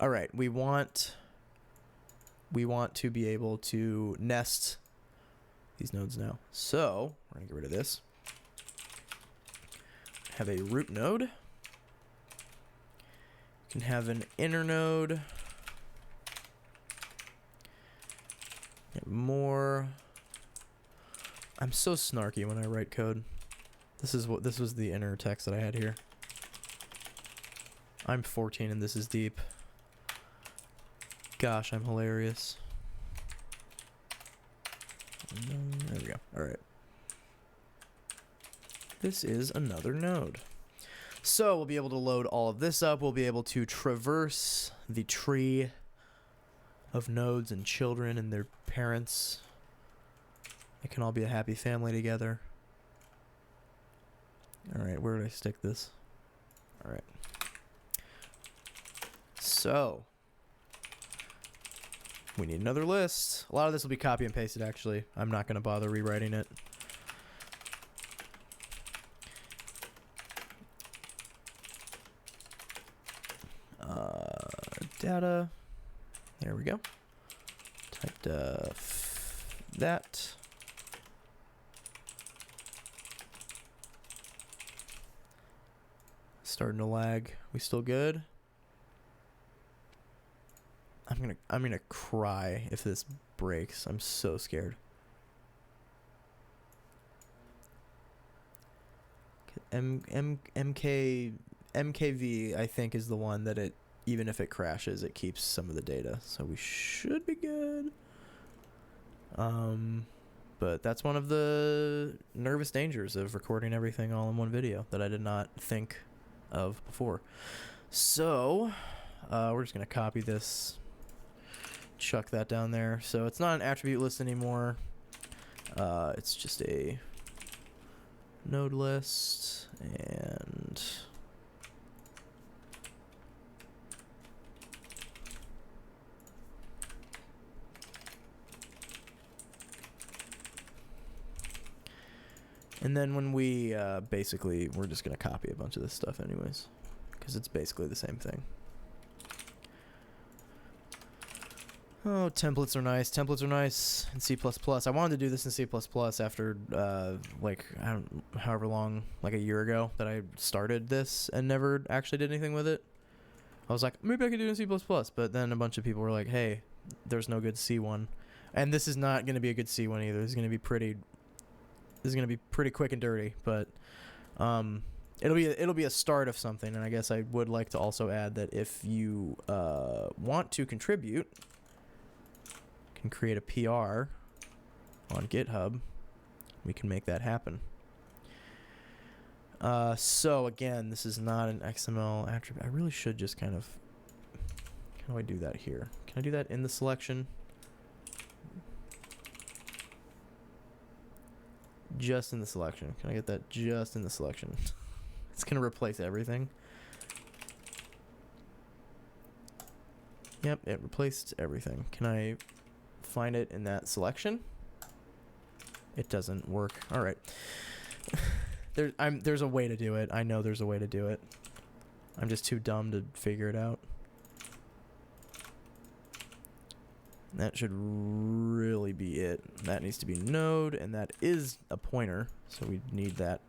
All right. We want to be able to nest these nodes now. So we're going to get rid of this. Have a root node. You can have an inner node. Get more. I'm so snarky when I write code. This was the inner text that I had here. I'm 14 and this is deep. Gosh, I'm hilarious. There we go. All right. This is another node. So we'll be able to load all of this up. We'll be able to traverse the tree of nodes and children and their parents. They can all be a happy family together. All right, where did I stick this? All right. So we need another list. A lot of this will be copy and pasted, actually. I'm not going to bother rewriting it. Data. There we go. Type that. Starting to lag. We still good? I'm gonna cry if this breaks. I'm so scared. MKV I think is the one that it, even if it crashes, it keeps some of the data, so we should be good. But that's one of the nervous dangers of recording everything all in one video that I did not think of before. So we're just gonna copy this, chuck that down there. So it's not an attribute list anymore. It's just a node list, and then when we basically, we're just gonna copy a bunch of this stuff anyways, because it's basically the same thing. Oh, templates are nice. Templates are nice in C++. I wanted to do this in C++ after, however long, like a year ago that I started this and never actually did anything with it. I was like, maybe I could do it in C++. But then a bunch of people were like, hey, there's no good C one. And this is not going to be a good C one either. This is going to be pretty quick and dirty. But it'll be a start of something. And I guess I would like to also add that if you want to contribute, can create a PR on GitHub, we can make that happen. So again, this is not an XML attribute. I really should just kind of, how do I do that here? Can I do that in the selection? Just in the selection. Can I get that just in the selection? It's gonna replace everything. Yep, it replaced everything. Can I find it in that selection? It doesn't work. All right. There's a way to do it. I know there's a way to do it. I'm just too dumb to figure it out. That should really be it. That needs to be node, and that is a pointer, so we need that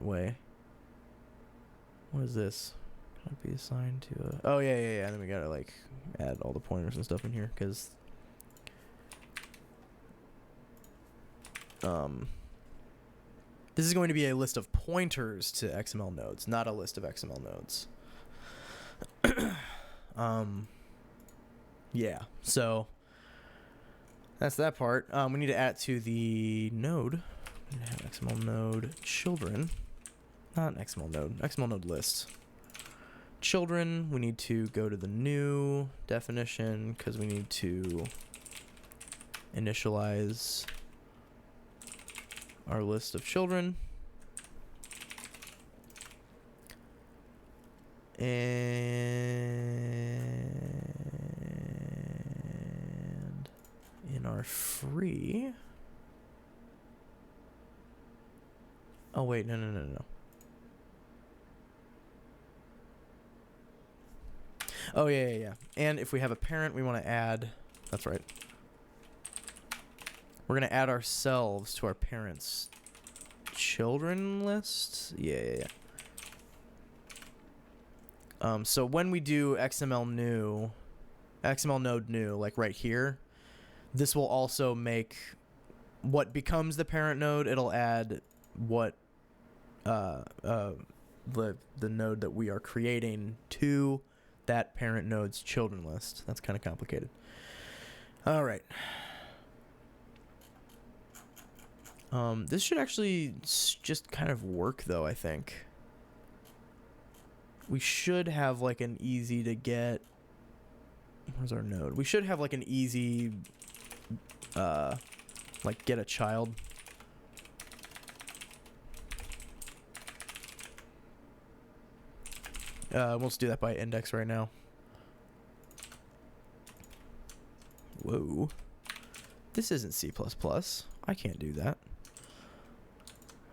way. What is this? Can it be assigned to a... Oh, yeah. And then we gotta, like, add all the pointers and stuff in here, because... this is going to be a list of pointers to XML nodes, not a list of XML nodes. Yeah, so that's that part. We need to add to the node. We need to have XML node children, not an XML node list. Children, we need to go to the new definition because we need to initialize our list of children. And in our free... Oh, wait, no. Oh, yeah. And if we have a parent, we want to add... That's right. We're going to add ourselves to our parents' children list. Yeah. So when we do XML node new, like right here, this will also make what becomes the parent node. It'll add what the node that we are creating to that parent node's children list. That's kind of complicated. All right. This should actually just kind of work, though, I think. We should have, like, an easy to get... Where's our node? We should have, like, an easy, like, get a child. We'll just do that by index right now. Whoa. This isn't C++. I can't do that.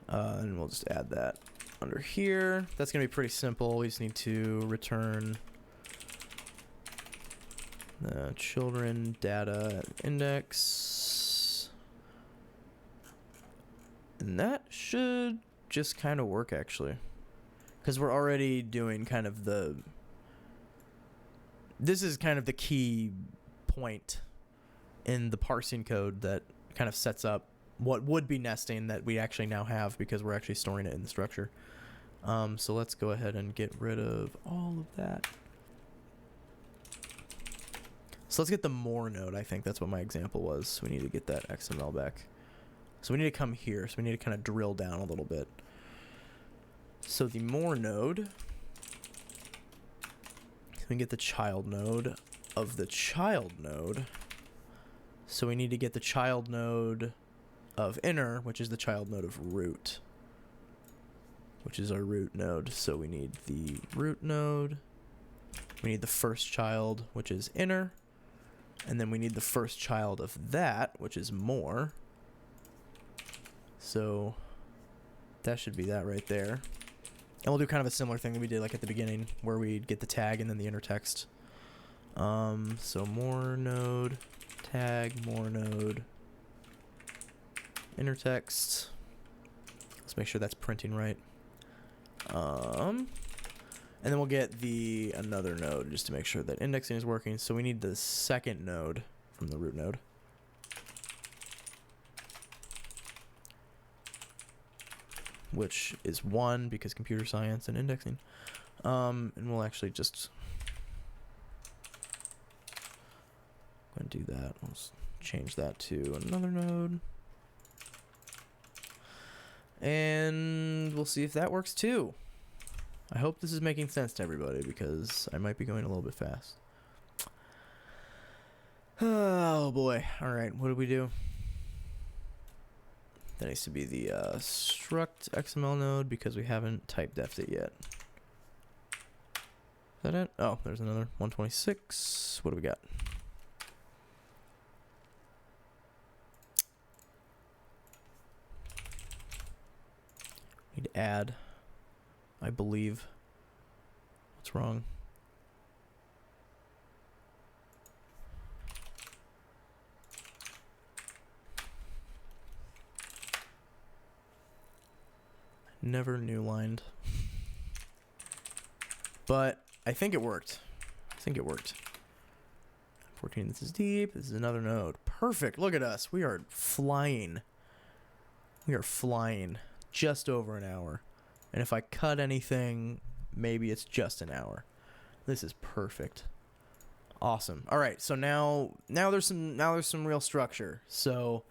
And we'll just add that under here. That's going to be pretty simple. We just need to return the children data index. And that should just kind of work, actually. Because we're already doing kind of the... This is kind of the key point in the parsing code that kind of sets up what would be nesting that we actually now have because we're actually storing it in the structure. So let's go ahead and get rid of all of that. So let's get the more node. I think that's what my example was. We need to get that XML back. So we need to come here. So we need to kind of drill down a little bit. So the more node, we can get the child node of the child node. So we need to get the child node of inner, which is the child node of root, which is our root node. So we need the root node. We need the first child, which is inner. And then we need the first child of that, which is more. So that should be that right there. And we'll do kind of a similar thing that we did like at the beginning where we get the tag and then the inner text. So more node, tag, more node, inner text. Let's make sure that's printing right. And then we'll get another node just to make sure that indexing is working. So we need the second node from the root node. Which is 1 because computer science and indexing. And we'll actually just go and do that. Let's change that to another node. And we'll see if that works too. I hope this is making sense to everybody because I might be going a little bit fast. Oh boy. All right, what do we do? That needs to be the struct XML node because we haven't type defed it yet. Is that it? Oh, there's another 126. What do we got? Need to add, I believe. What's wrong? Never new lined. But I think it worked. 14 inches deep. This is another node. Perfect. Look at us. We are flying. Just over an hour. And if I cut anything, maybe it's just an hour. This is perfect. Awesome. All right. So now there's some real structure. So,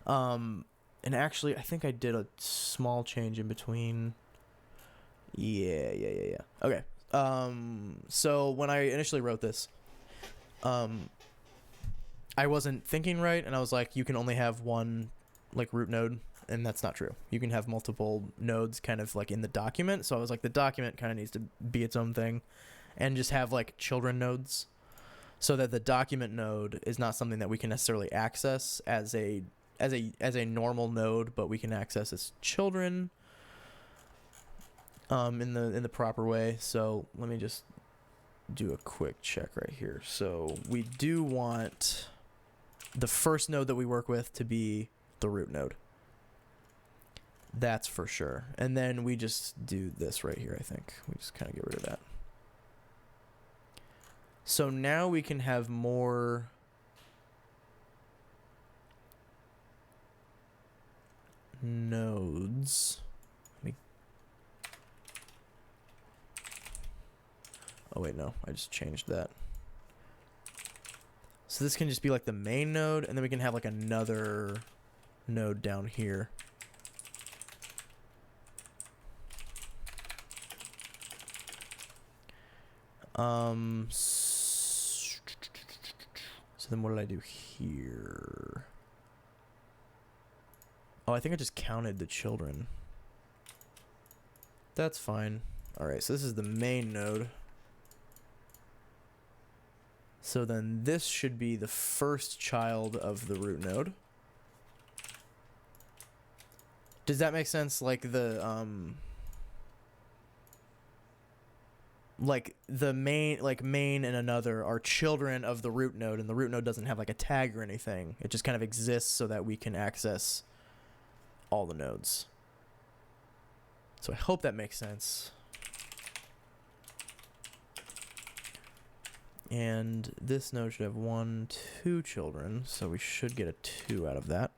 and actually, I think I did a small change in between. Yeah. Okay. So when I initially wrote this, I wasn't thinking right, and I was like, you can only have one, like, root node, and that's not true. You can have multiple nodes kind of, like, in the document, so I was like, the document kind of needs to be its own thing, and just have, like, children nodes, so that the document node is not something that we can necessarily access as a normal node, but we can access as children, in the proper way. So let me just do a quick check right here. So we do want the first node that we work with to be the root node. That's for sure. And then we just do this right here, I think. We just kind of get rid of that. So now we can have more nodes. Oh wait, no, I just changed that. So this can just be like the main node, and then we can have like another node down here. So then what did I do here? Oh, I think I just counted the children. That's fine. All right, so this is the main node. So then this should be the first child of the root node. Does that make sense? Like the main and another are children of the root node, and the root node doesn't have like a tag or anything. It just kind of exists so that we can access all the nodes. So I hope that makes sense. And this node should have 1, 2 children, so we should get a 2 out of that.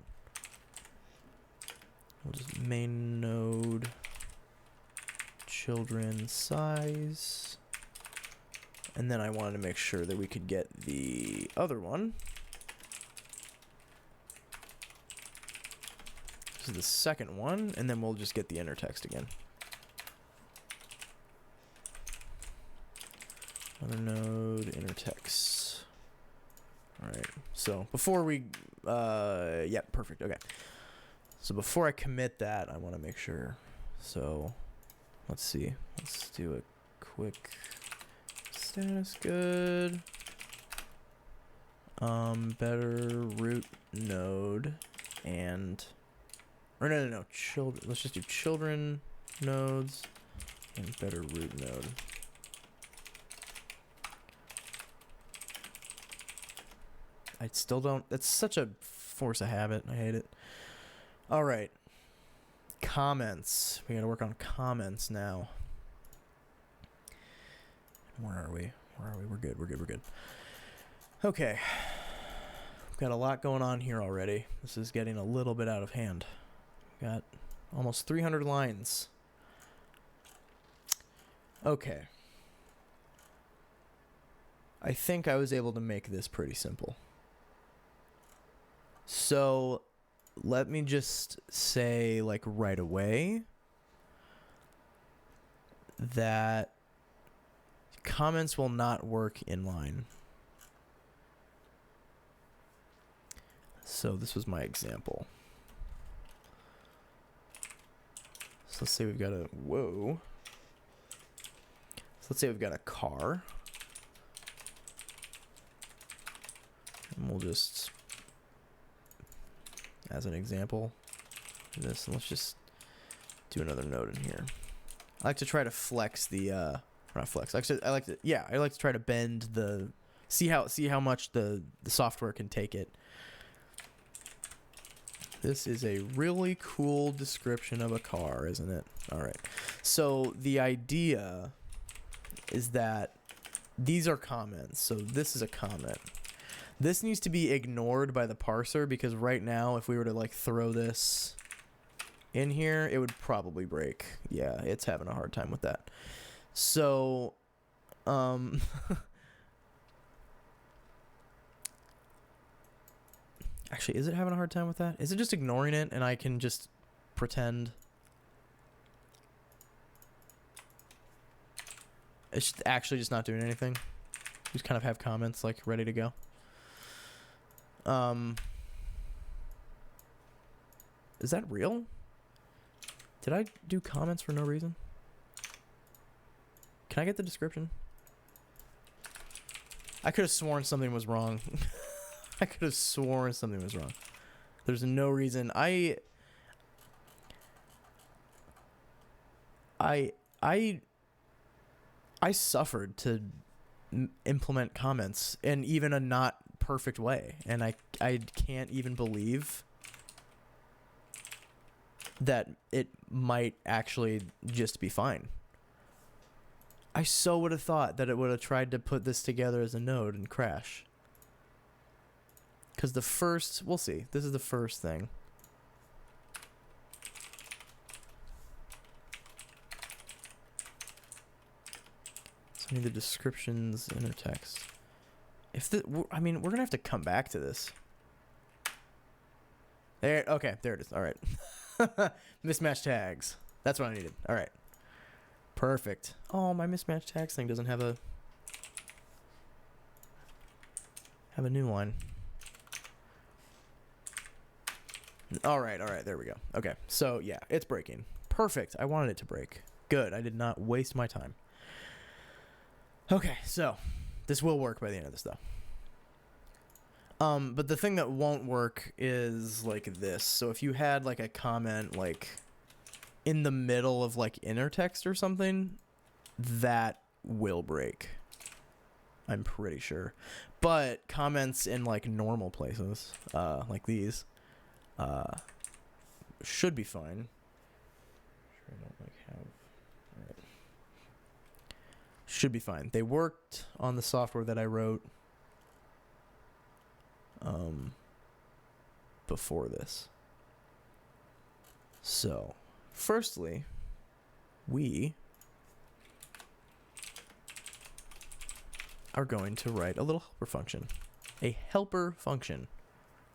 We'll just main node children size. And then I wanted to make sure that we could get the other one. This is the second one, and then we'll just get the inner text again. Other node, inner text. All right. So before we, yeah, perfect. Okay. So before I commit that, I want to make sure. So let's see. Let's do a quick status good. Better root node and, or no. Children. Let's just do children nodes and better root node. I still don't. That's such a force of habit. I hate it. All right. Comments. We got to work on comments now. Where are we? We're good. Okay. We've got a lot going on here already. This is getting a little bit out of hand. We've got almost 300 lines. Okay. I think I was able to make this pretty simple. So let me just say, like, right away that comments will not work inline. So this was my example. So let's say we've got a, whoa. So let's say we've got a car. And we'll just, as an example, do this, and let's just do another node in here. I like to try to flex the, not flex. Actually, I like to try to bend the, see how much the software can take it. This is a really cool description of a car, isn't it? All right. So the idea is that these are comments. So this is a comment. This needs to be ignored by the parser because right now, if we were to like throw this in here, it would probably break. Yeah, it's having a hard time with that. So, actually, is it having a hard time with that? Is it just ignoring it and I can just pretend? It's actually just not doing anything. Just kind of have comments like ready to go. Is that real? Did I do comments for no reason? Can I get the description? I could have sworn something was wrong. I could have sworn something was wrong. There's no reason. I suffered to implement comments in even a not perfect way, and I can't even believe that it might actually just be fine. I so would have thought that it would have tried to put this together as a node and crash. Because the first, we'll see. This is the first thing. So I need the descriptions, inner text. If the, I mean, we're gonna have to come back to this. There, okay, there it is. All right. Mismatch tags. That's what I needed. All right. Perfect. Oh, my mismatch tags thing doesn't have a new line. All right, there we go. Okay, so yeah, it's breaking. Perfect. I wanted it to break. Good. I did not waste my time. Okay, so this will work by the end of this, though. But the thing that won't work is like this. So if you had like a comment like in the middle of like inner text or something, that will break. I'm pretty sure. But comments in like normal places, like these, should be fine. Sure, I don't like have. All right. Should be fine. They worked on the software that I wrote before this. So, firstly, we are going to write a little helper function. A helper function.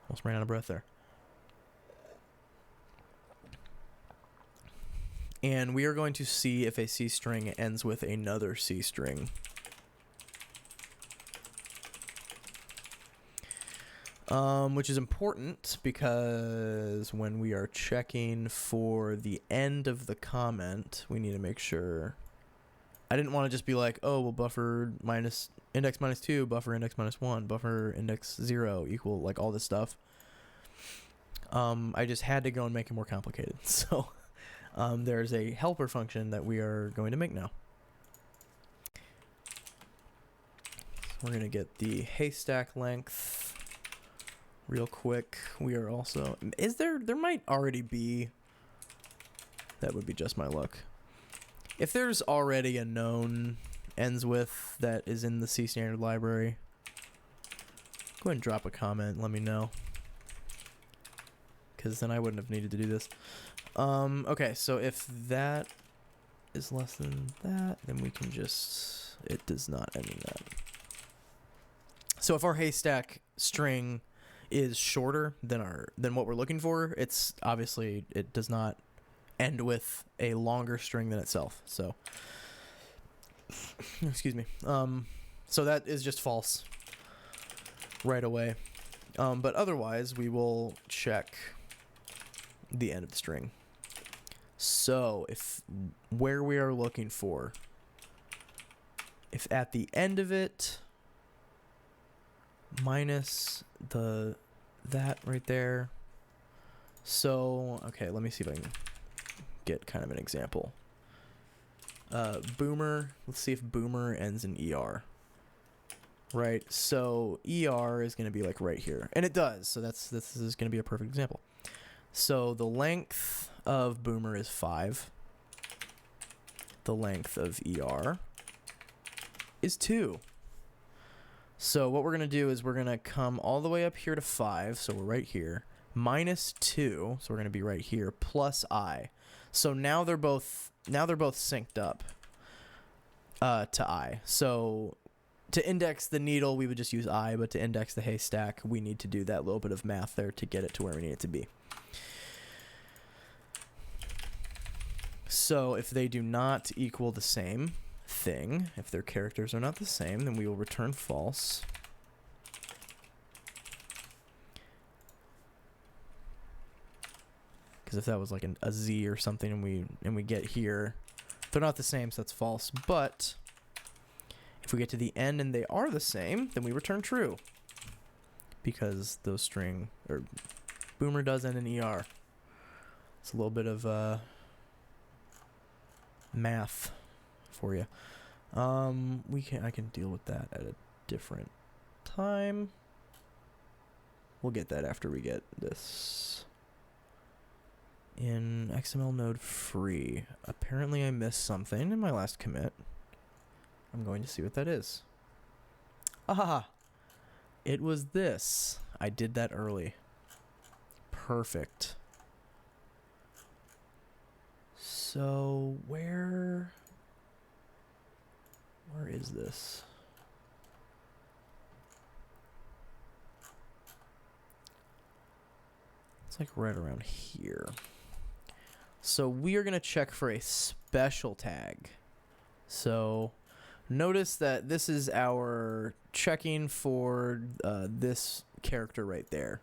Almost ran out of breath there. And we are going to see if a C string ends with another C string. Which is important because when we are checking for the end of the comment, we need to make sure. I didn't want to just be like, oh, well, buffer minus index minus 2, buffer index minus 1, buffer index 0 equal, like all this stuff. I just had to go and make it more complicated. So there's a helper function that we are going to make now. So we're going to get the haystack length. Real quick, we are also, there might already be, that would be just my luck. If there's already a known ends with that is in the C standard library, go ahead and drop a comment, let me know. Because then I wouldn't have needed to do this. Okay, so if that is less than that, then we can just, it does not end in that. So if our haystack string is shorter than what we're looking for, it's obviously, it does not end with a longer string than itself. So excuse me. So that is just false right away. But otherwise we will check the end of the string. So if where we are looking for, if at the end of it minus that right there. So, okay, let me see if I can get kind of an example. Boomer, let's see if boomer ends in ER. Right, so ER is going to be like right here. And it does, so this is going to be a perfect example. So the length of boomer is 5. The length of ER is 2. So what we're going to do is we're going to come all the way up here to 5, so we're right here, minus 2, so we're going to be right here, plus I. So now they're both synced up to I. So to index the needle, we would just use I, but to index the haystack, we need to do that little bit of math there to get it to where we need it to be. So if they do not equal the same thing, if their characters are not the same, then we will return false. Because if that was like a Z or something and we get here, they're not the same, so that's false. But if we get to the end and they are the same, then we return true. Because those string, or boomer does end in ER. It's a little bit of math for you. I can deal with that at a different time. We'll get that after we get this in XML node free. Apparently I missed something in my last commit. I'm going to see what that is. Ah, it was this. I did that early. Perfect. So where is this? It's like right around here. So we are going to check for a special tag. So notice that this is our checking for this character right there.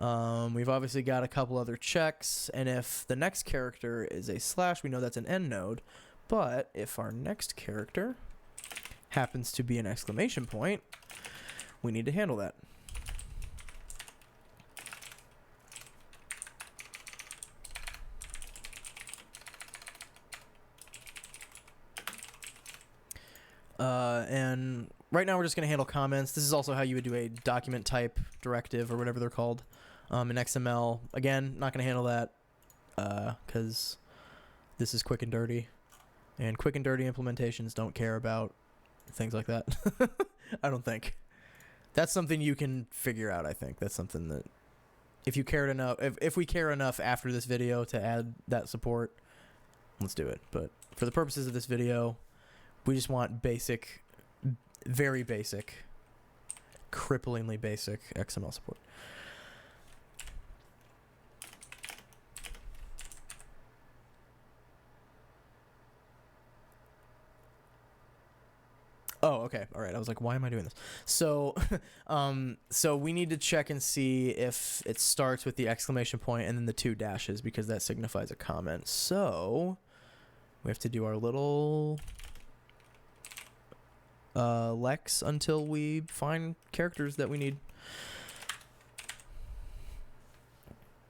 We've obviously got a couple other checks, and if the next character is a slash, we know that's an end node. But if our next character happens to be an exclamation point, we need to handle that. And right now we're just going to handle comments. This is also how you would do a document type directive or whatever they're called in XML. Again, not going to handle that because this is quick and dirty. And quick and dirty implementations don't care about things like that. I don't think. That's something you can figure out, I think. That's something that if you cared enough, if we care enough after this video to add that support, let's do it. But for the purposes of this video, we just want basic, very basic, cripplingly basic XML support. Oh, okay. All right. I was like, why am I doing this? So, so we need to check and see if it starts with the exclamation point and then the 2 dashes because that signifies a comment. So we have to do our little lex until we find characters that we need.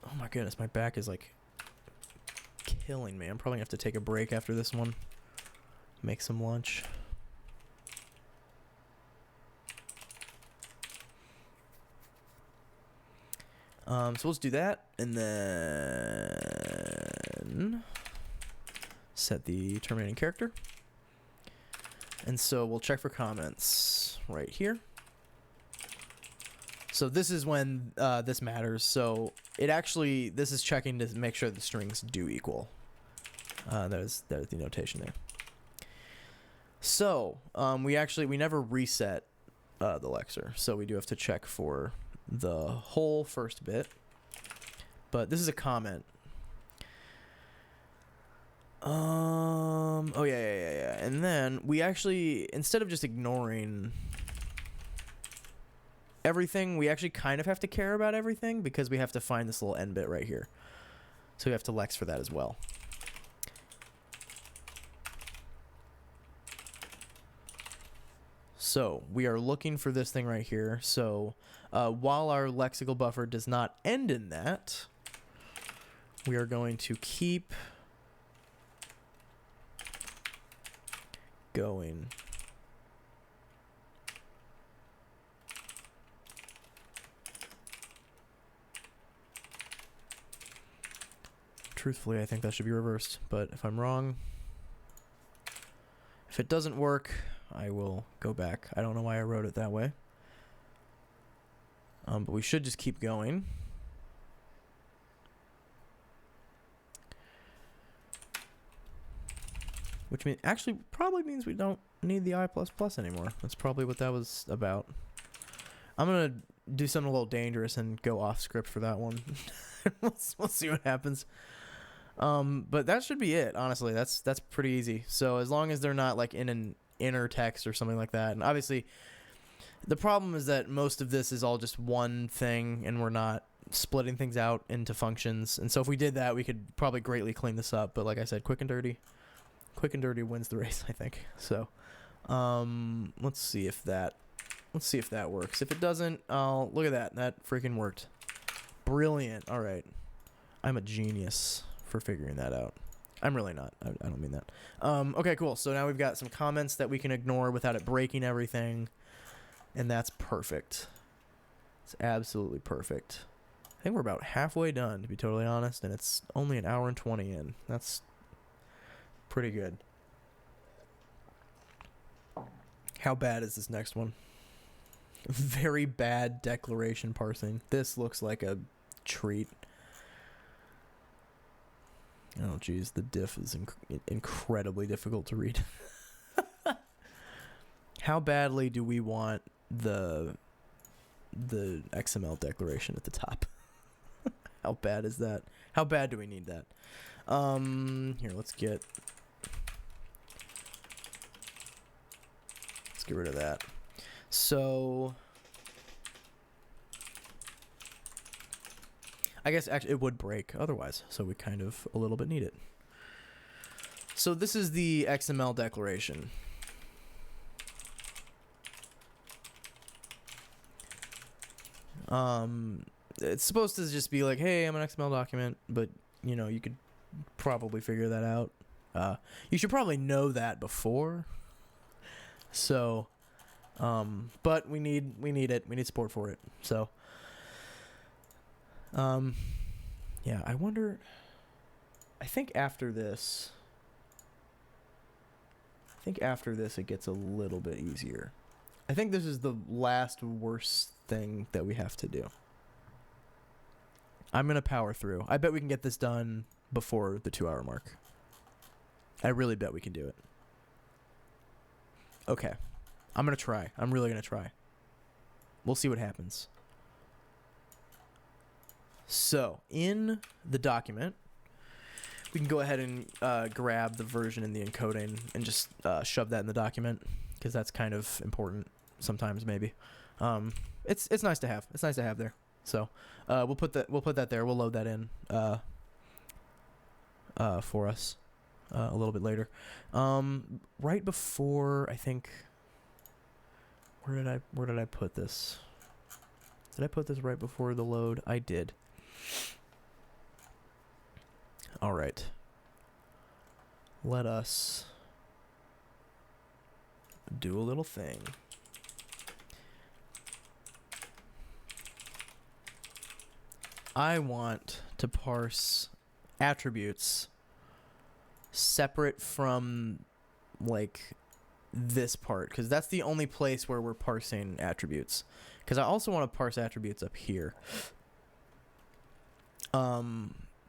Oh my goodness, my back is like killing me. I'm probably gonna have to take a break after this one. Make some lunch. So let's do that, and then set the terminating character. And so we'll check for comments right here. So this is when this matters. So this is checking to make sure the strings do equal. That is the notation there. So we never reset the lexer, so we do have to check for the whole first bit. But this is a comment. Oh yeah. And then we actually, instead of just ignoring everything, we actually kind of have to care about everything because we have to find this little end bit right here. So we have to lex for that as well. So we are looking for this thing right here. So while our lexical buffer does not end in that, we are going to keep going. Truthfully, I think that should be reversed, but if I'm wrong, if it doesn't work, I will go back. I don't know why I wrote it that way. But we should just keep going. Which actually probably means we don't need the I++ anymore. That's probably what that was about. I'm going to do something a little dangerous and go off script for that one. we'll see what happens. But that should be it, honestly. That's pretty easy. So as long as they're not like in an inner text or something like that. And obviously the problem is that most of this is all just one thing and we're not splitting things out into functions. And so if we did that, we could probably greatly clean this up. But like I said, quick and dirty wins the race, I think. So let's see if that works. If it doesn't, look at that. That freaking worked. Brilliant. All right. I'm a genius for figuring that out. I'm really not. I don't mean that. Okay, cool. So now we've got some comments that we can ignore without it breaking everything. And that's perfect. It's absolutely perfect. I think we're about halfway done, to be totally honest. And it's only an hour and 20 in. That's pretty good. How bad is this next one? Very bad declaration parsing. This looks like a treat. Oh, geez. The diff is incredibly difficult to read. How badly do we want the XML declaration at the top? How bad is that? How bad do we need that? Here, let's get rid of that. So I guess actually it would break otherwise, so we kind of a little bit need it. So this is the XML declaration. It's supposed to just be like, hey, I'm an XML document, but you know, you could probably figure that out. You should probably know that before. So, but we need it. We need support for it. So, yeah, I wonder, I think after this it gets a little bit easier. I think this is the last worst thing that we have to do. I'm going to power through. I bet we can get this done before the 2-hour mark. I really bet we can do it. Okay. I'm going to try. I'm really going to try. We'll see what happens. So, in the document, we can go ahead and grab the version and the encoding and just shove that in the document, because that's kind of important sometimes, maybe. It's nice to have. It's nice to have there. So, we'll put that there. We'll load that in for us a little bit later. Right before, I think, where did I put this? Did I put this right before the load? I did. All right. Let us do a little thing. I want to parse attributes separate from like this part, because that's the only place where we're parsing attributes. Because I also want to parse attributes up here.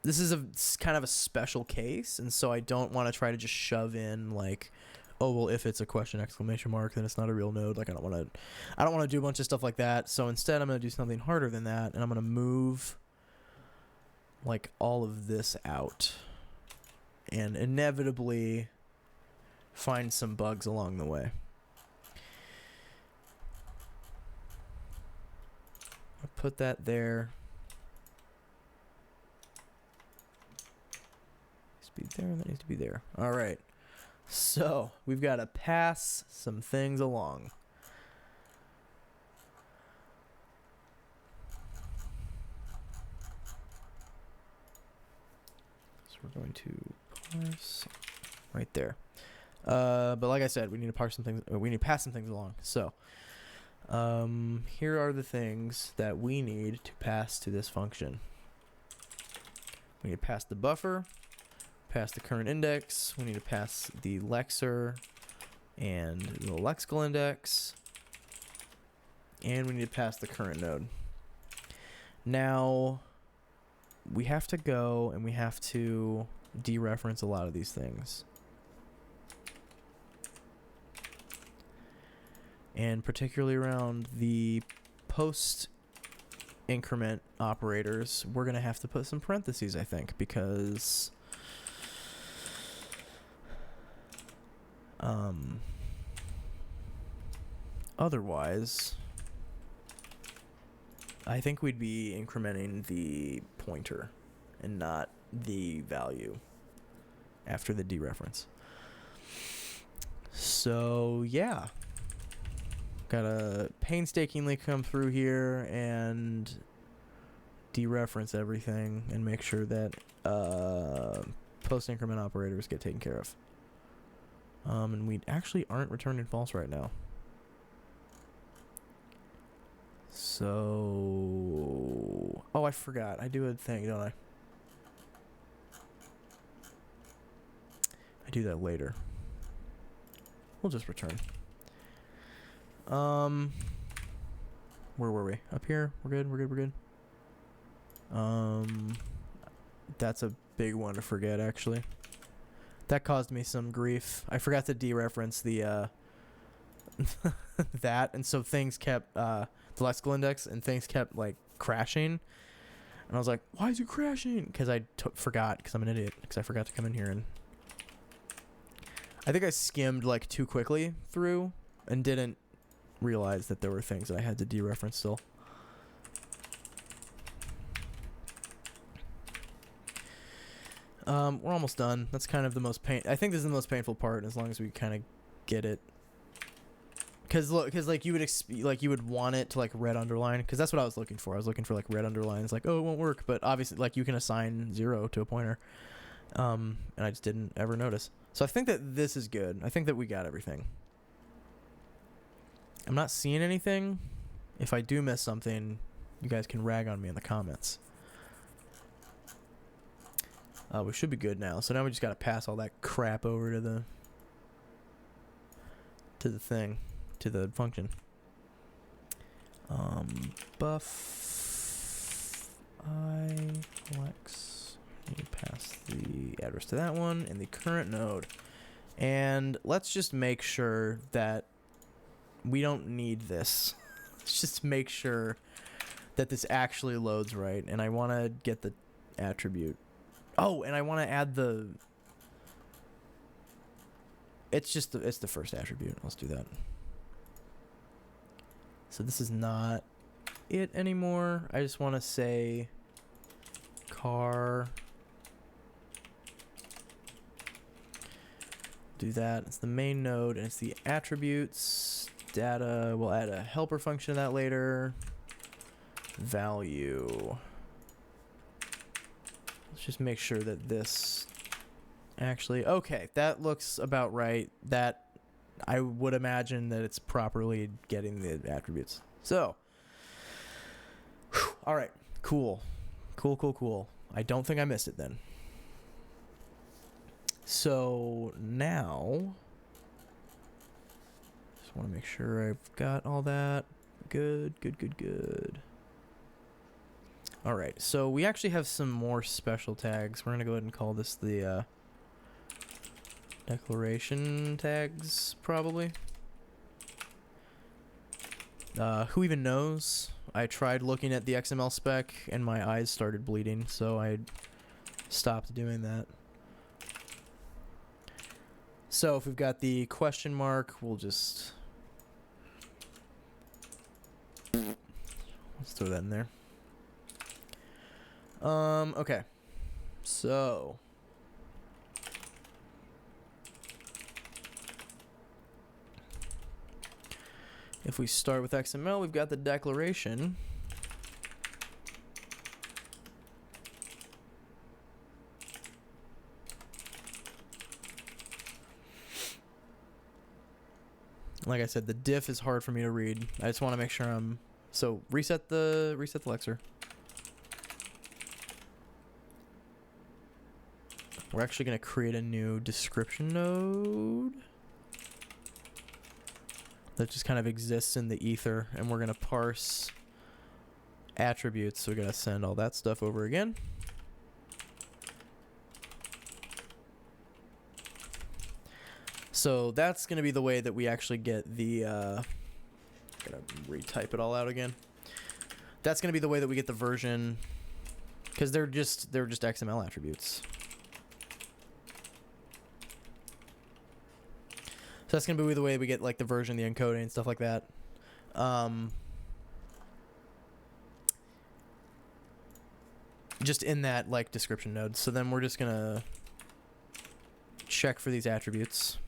This is kind of a special case, and so I don't want to try to just shove in like, oh well, if it's a question exclamation mark, then it's not a real node. Like I don't want to do a bunch of stuff like that. So instead, I'm going to do something harder than that, and I'm going to move like all of this out, and inevitably find some bugs along the way. I'll put that there. There, and that needs to be there. All right. So we've got to pass some things along. So we're going to parse right there. But like I said, we need to parse some things. We need to pass some things along. So here are the things that we need to pass to this function. We need to pass the buffer, pass the current index. We need to pass the lexer and the lexical index. And we need to pass the current node. Now, we have to go and we have to dereference a lot of these things. And particularly around the post increment operators, we're going to have to put some parentheses, I think, because otherwise, I think we'd be incrementing the pointer and not the value after the dereference. So, yeah. Gotta painstakingly come through here and dereference everything and make sure that post-increment operators get taken care of. And we actually aren't returning false right now. So... Oh, I forgot. I do a thing, don't I? I do that later. We'll just return. Where were we? Up here? We're good, we're good, we're good. That's a big one to forget, actually. That caused me some grief. I forgot to dereference the, that, and so things kept, the lexical index, and things kept, like, crashing. And I was like, why is it crashing? Because I forgot, because I'm an idiot, because I forgot to come in here and... I think I skimmed, like, too quickly through, and didn't realize that there were things that I had to dereference still. We're almost done. That's kind of the most I think this is the most painful part, as long as we kind of get it. Cause look, like you would want it to like red underline, cause that's what I was looking for. I was looking for like red underlines, like, oh, it won't work, but obviously like you can assign 0 to a pointer, and I just didn't ever notice. So I think that this is good. I think that we got everything. I'm not seeing anything. If I do miss something, you guys can rag on me in the comments. We should be good now. So now we just gotta pass all that crap over to the thing, to the function. Buff I lex. Need to pass the address to that one and the current node. And let's just make sure that we don't need this. Let's just make sure that this actually loads right. And I want to get the attribute. Oh, and I want to add the... It's the first attribute. Let's do that. So this is not it anymore. I just want to say car. Do that. It's the main node, and it's the attributes. Data. We'll add a helper function to that later. Value. Let's just make sure that this actually... Okay, that looks about right. That... I would imagine that it's properly getting the attributes. So, all right, cool. Cool. I don't think I missed it then. So now, just want to make sure I've got all that. Good. All right, so we actually have some more special tags. We're going to go ahead and call this the... declaration tags, probably. Who even knows? I tried looking at the XML spec and my eyes started bleeding, so I stopped doing that. So if we've got the question mark, we'll just... Let's throw that in there. Okay. So... If we start with XML, we've got the declaration. Like I said, the diff is hard for me to read. I just want to make sure I'm... So reset the lexer. we're actually going to create a new description node that just kind of exists in the ether, and we're going to parse attributes. So we're going to send all that stuff over again. So that's going to be the way that we actually get the, I'm going to retype it all out again. That's going to be the way that we get the version, because they're just XML attributes. So that's going to be the way we get like the version, the encoding, and stuff like that. Just in that like description node. So then we're just going to check for these attributes.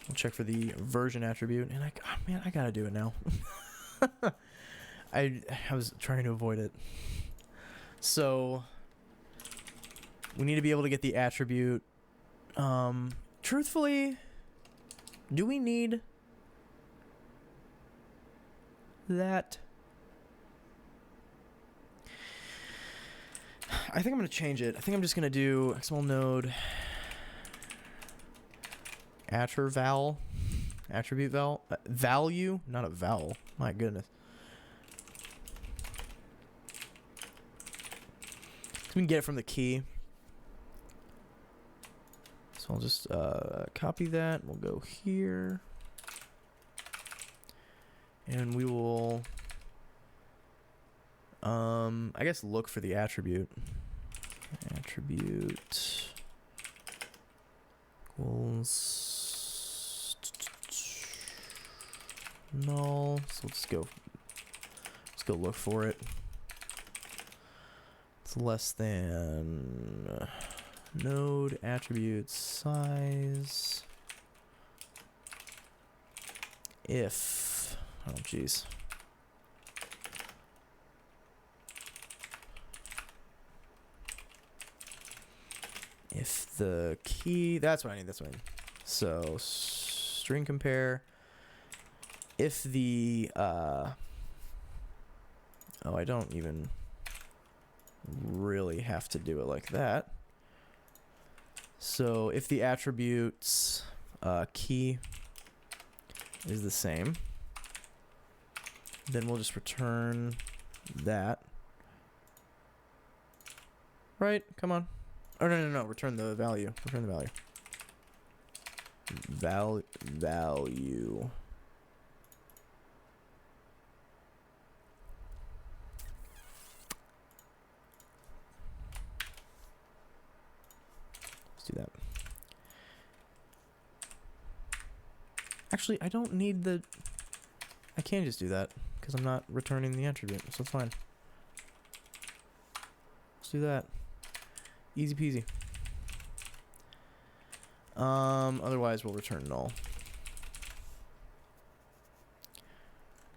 We'll check for the version attribute, and I gotta do it now. I was trying to avoid it. So we need to be able to get the attribute. Truthfully, do we need that? I think I'm gonna change it. I think I'm just gonna do XML node attribute value, not a vowel. My goodness. So we can get it from the key. So I'll just copy that. We'll go here, and we will, I guess, look for the attribute. Attribute equals null. So let's go look for it. It's less than node attribute size if, oh geez, if the key, that's what I need. So string compare. If the, oh, I don't even really have to do it like that. So if the attribute's key is the same, then we'll just return that. Right? Come on. Oh, no. Return the value. Return the value. Value. Do that. Actually, I don't need the, I can just do that because I'm not returning the attribute, so it's fine. Let's do that. Easy peasy. Otherwise we'll return null.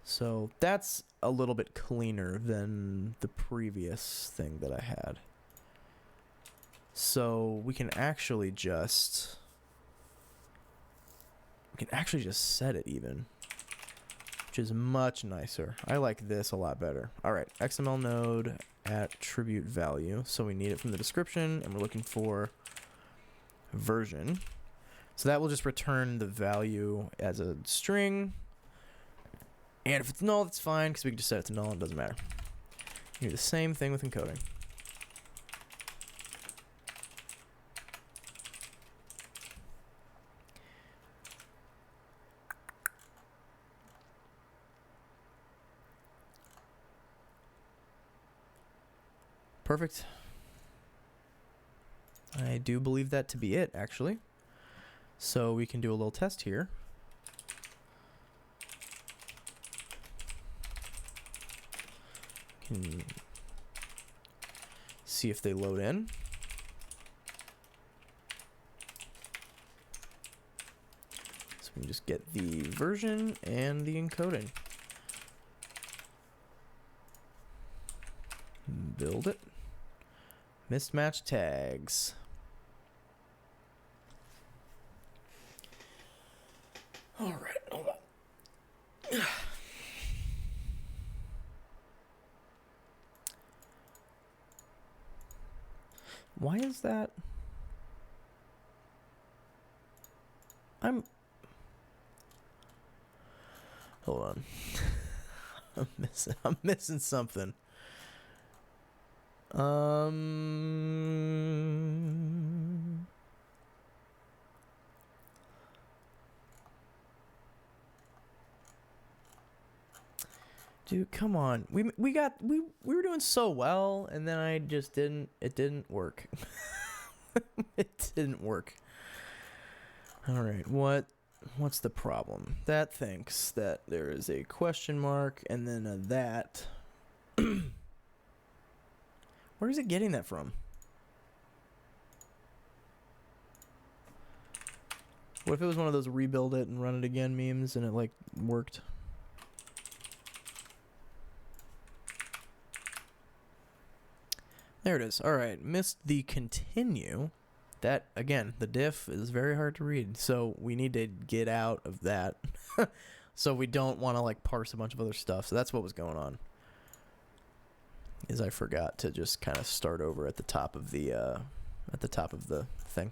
So that's a little bit cleaner than the previous thing that I had. So we can actually just set it even, which is much nicer. I like this a lot better. All right, XML node attribute value. So we need it from the description, and we're looking for version. So that will just return the value as a string. And if it's null, that's fine, because we can just set it to null. It doesn't matter. You do the same thing with encoding. Perfect. I do believe that to be it, actually. So we can do a little test here. Can see if they load in. So we can just get the version and the encoding. Build it. Mismatch tags. All right, hold on. Why is that? Hold on. I'm missing something. Dude, come on. We were doing so well, and then it didn't work. It didn't work. All right, what's the problem? That thinks that there is a question mark and then a that. Where is it getting that from? What if it was one of those rebuild it and run it again memes and it like worked? There it is. All right, missed the continue. That, again, the diff is very hard to read, so we need to get out of that. So we don't want to like parse a bunch of other stuff. So that's what was going on. Is I forgot to just kind of start over at the top of the thing,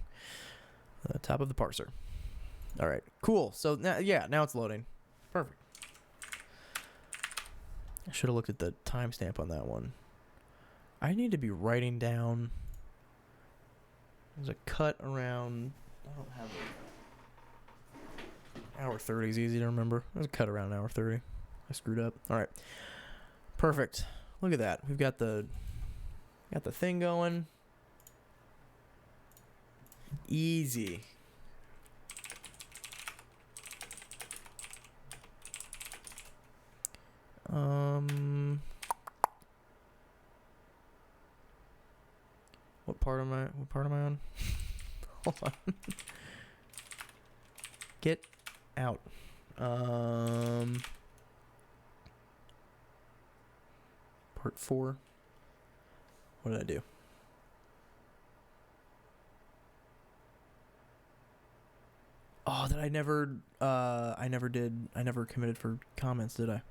the top of the parser. All right, cool. So now it's loading. Perfect. I should have looked at the timestamp on that one. I need to be writing down. There's a cut around. I don't have it. Hour 30 is easy to remember. There's a cut around hour 30. I screwed up. All right. Perfect. Look at that. We've got the thing going. Easy. What part am I on? Hold on. Get out. Part 4. What did I do? Oh, that I never committed for comments, did I?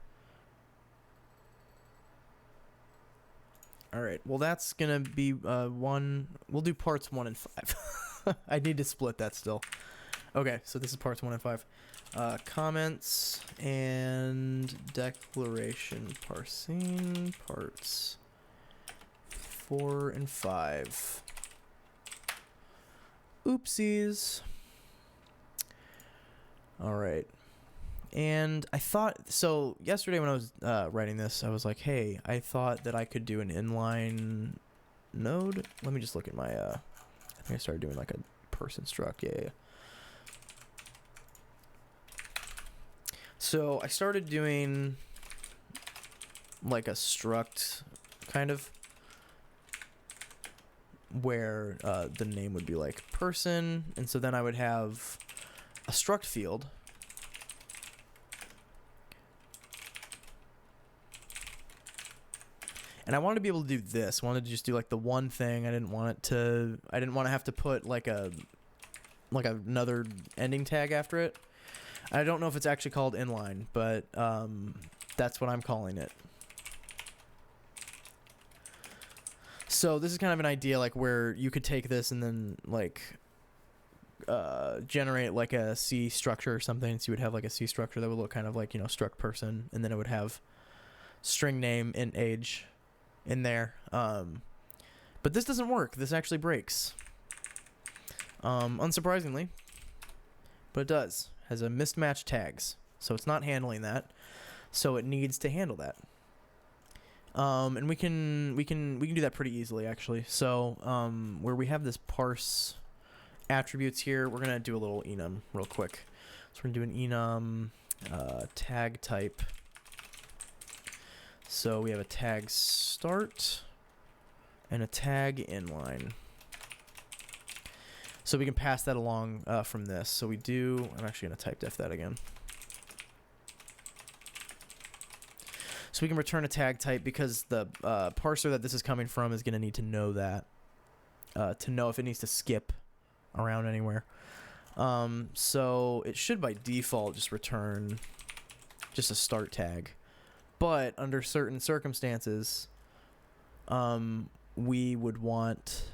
All right. Well, that's going to be one. We'll do parts 1 and 5. I need to split that still. Okay, so this is parts 1 and 5. Comments and declaration parsing parts 4 and 5. Oopsies. All right. And I thought, so yesterday when I was writing this, I was like, hey, I thought that I could do an inline node. Let me just look at my, I think I started doing like a person struct. Yeah. So I started doing like a struct kind of where the name would be like person. And so then I would have a struct field. And I wanted to be able to do this. I wanted to just do like the one thing. I didn't want to have to put like another ending tag after it. I don't know if it's actually called inline, but that's what I'm calling it. So this is kind of an idea like where you could take this and then like generate like a C structure or something. So you would have like a C structure that would look kind of like, struct person, and then it would have string name, int age in there. But this doesn't work. This actually breaks. Unsurprisingly, but it does. Has a mismatched tags, so it's not handling that. So it needs to handle that. And we can do that pretty easily actually. So where we have this parse attributes here, we're gonna do a little enum real quick. So we're gonna do an enum tag type. So we have a tag start and a tag inline. So we can pass that along from this. So we do, I'm actually going to type def that again. So we can return a tag type because the parser that this is coming from is going to need to know that, to know if it needs to skip around anywhere. So it should by default just return just a start tag. But under certain circumstances, we would want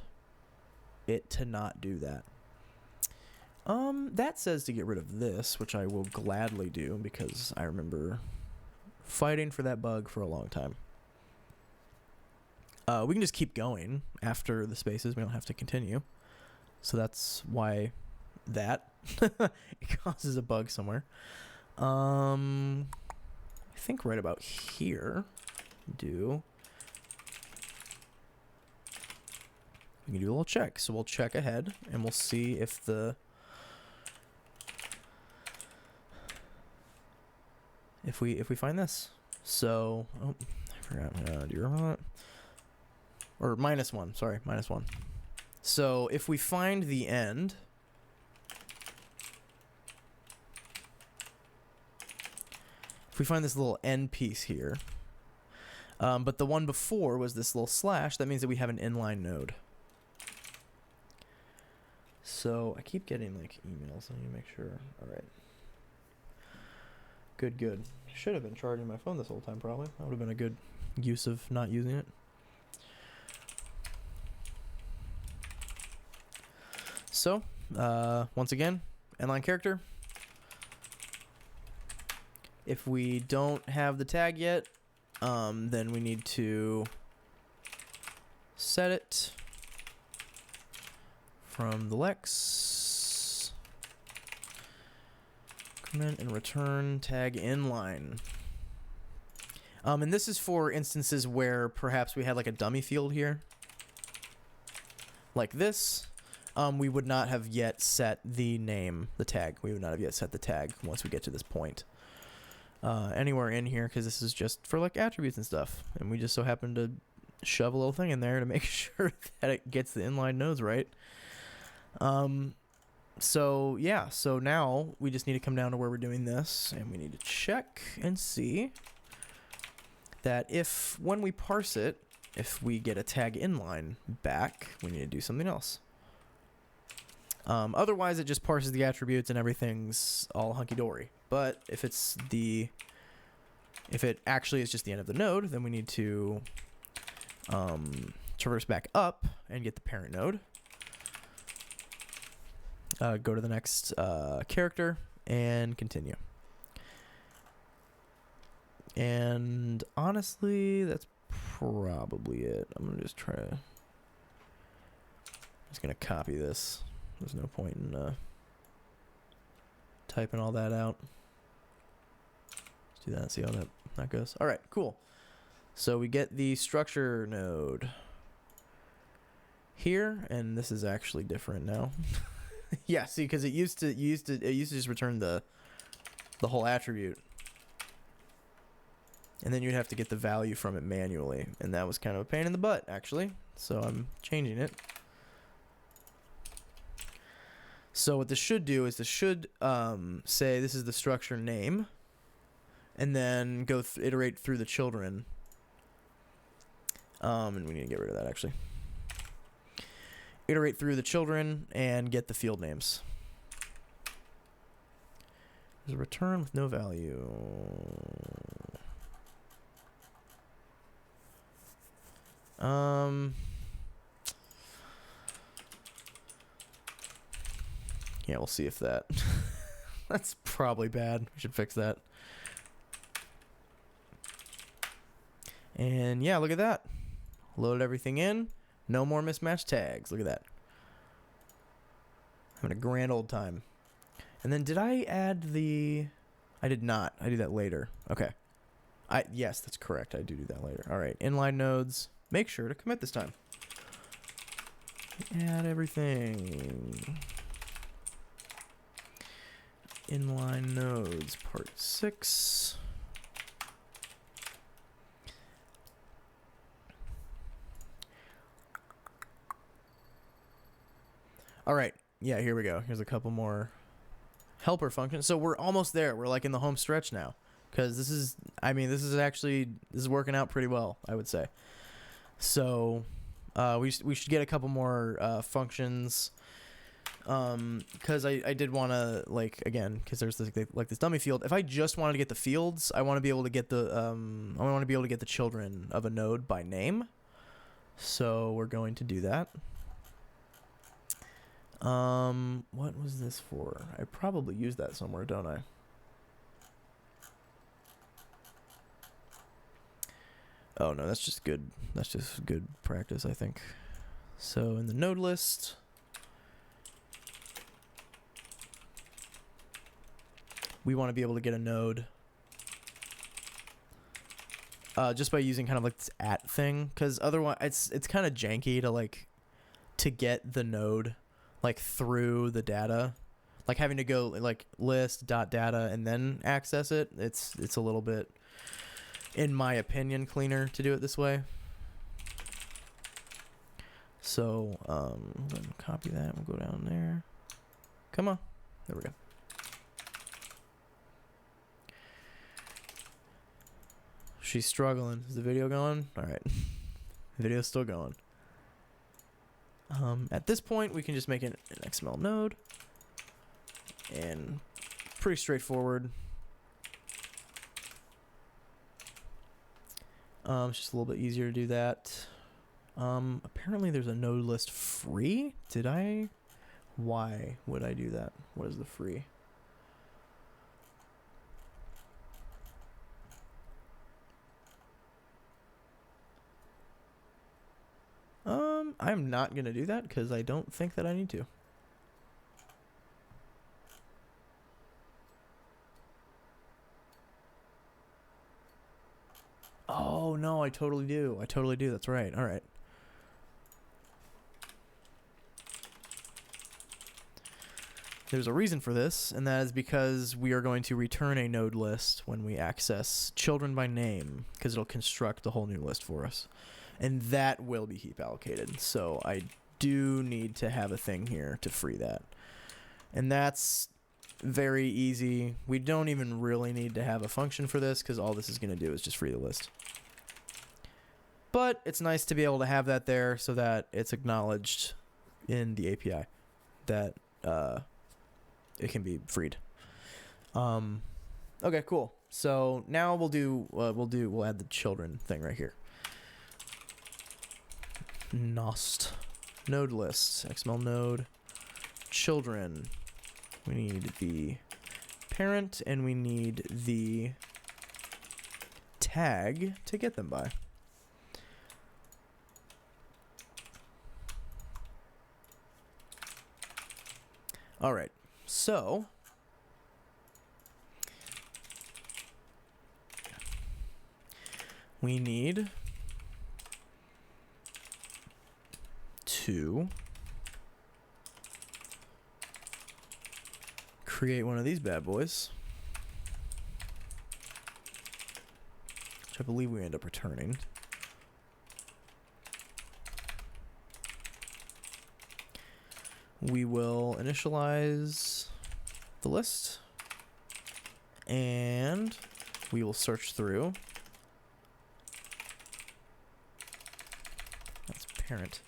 it to not do that. That says to get rid of this, which I will gladly do because I remember fighting for that bug for a long time. We can just keep going after the spaces. We don't have to continue. So that's why that it causes a bug somewhere. I think right about here, we can do a little check. So we'll check ahead and we'll see if we find this. So, oh, I forgot. Do you remember that? Or -1, sorry, -1. So if we find the end, if we find this little end piece here, but the one before was this little slash, that means that we have an inline node. So I keep getting like emails. I need to make sure. All right. Good. Should have been charging my phone this whole time, probably. That would have been a good use of not using it. So, once again, inline character. If we don't have the tag yet, then we need to set it from the Lex. Comment and return tag inline. And this is for instances where perhaps we had like a dummy field here. Like this. We would not have yet set the name, the tag. We would not have yet set the tag once we get to this point. Anywhere in here, because this is just for like attributes and stuff. And we just so happen to shove a little thing in there to make sure that it gets the inline nodes right. So yeah, so now we just need to come down to where we're doing this, and we need to check and see that if, when we parse it, if we get a tag inline back, we need to do something else. Otherwise, it just parses the attributes and everything's all hunky-dory. But if it actually is just the end of the node, then we need to traverse back up and get the parent node. Go to the next character and continue. And honestly, that's probably it. I'm gonna just gonna copy this. There's no point in typing all that out. Let's do that and see how that goes. All right, cool. So we get the structure node here, and this is actually different now. Yeah, see, because it used to just return the whole attribute, and then you'd have to get the value from it manually, and that was kind of a pain in the butt, actually. So I'm changing it. So what this should do is this should say this is the structure name, and then go iterate through the children. And we need to get rid of that, actually. Iterate through the children and get the field names. There's a return with no value. Yeah, we'll see if that... That's probably bad. We should fix that. And yeah, look at that. Load everything in. No more mismatched tags. Look at that. Having a grand old time. And then did I add the... I did not. I do that later. Okay. Yes, that's correct. I do that later. All right. Inline nodes. Make sure to commit this time. Add everything. Inline nodes part 6. All right. Yeah, here we go. Here's a couple more helper functions. So we're almost there. We're like in the home stretch now, because this is working out pretty well, I would say. So we should get a couple more functions, because I did want to, like, again, because there's this dummy field. If I just wanted to get the fields, I want to be able to get the children of a node by name. So we're going to do that. What was this for? I probably used that somewhere, don't I? Oh no, that's just good. That's just good practice, I think. So in the node list, we want to be able to get a node just by using kind of like this at thing, because otherwise it's kind of janky to like to get the node like through the data, like having to go like list dot data and then access it. It's a little bit, in my opinion, cleaner to do it this way. So we'll copy that. We'll go down there. Come on, there we go. She's struggling. Is the video going? All right. The video's still going. At this point, we can just make an XML node. And pretty straightforward. It's just a little bit easier to do that. Apparently there's a node list free. Did I? Why would I do that? What is the free? I'm not going to do that because I don't think that I need to. Oh, no, I totally do. I totally do. That's right. All right. There's a reason for this, and that is because we are going to return a node list when we access children by name, because it'll construct a whole new list for us. And that will be heap allocated. So I do need to have a thing here to free that. And that's very easy. We don't even really need to have a function for this, because all this is going to do is just free the list. But it's nice to be able to have that there so that it's acknowledged in the API that it can be freed. Okay, cool. So now we'll add the children thing right here. Nost node list, XML node children. We need the parent and we need the tag to get them by. All right, so we need to create one of these bad boys, which I believe we end up returning. We will initialize the list and we will search through. That's parent.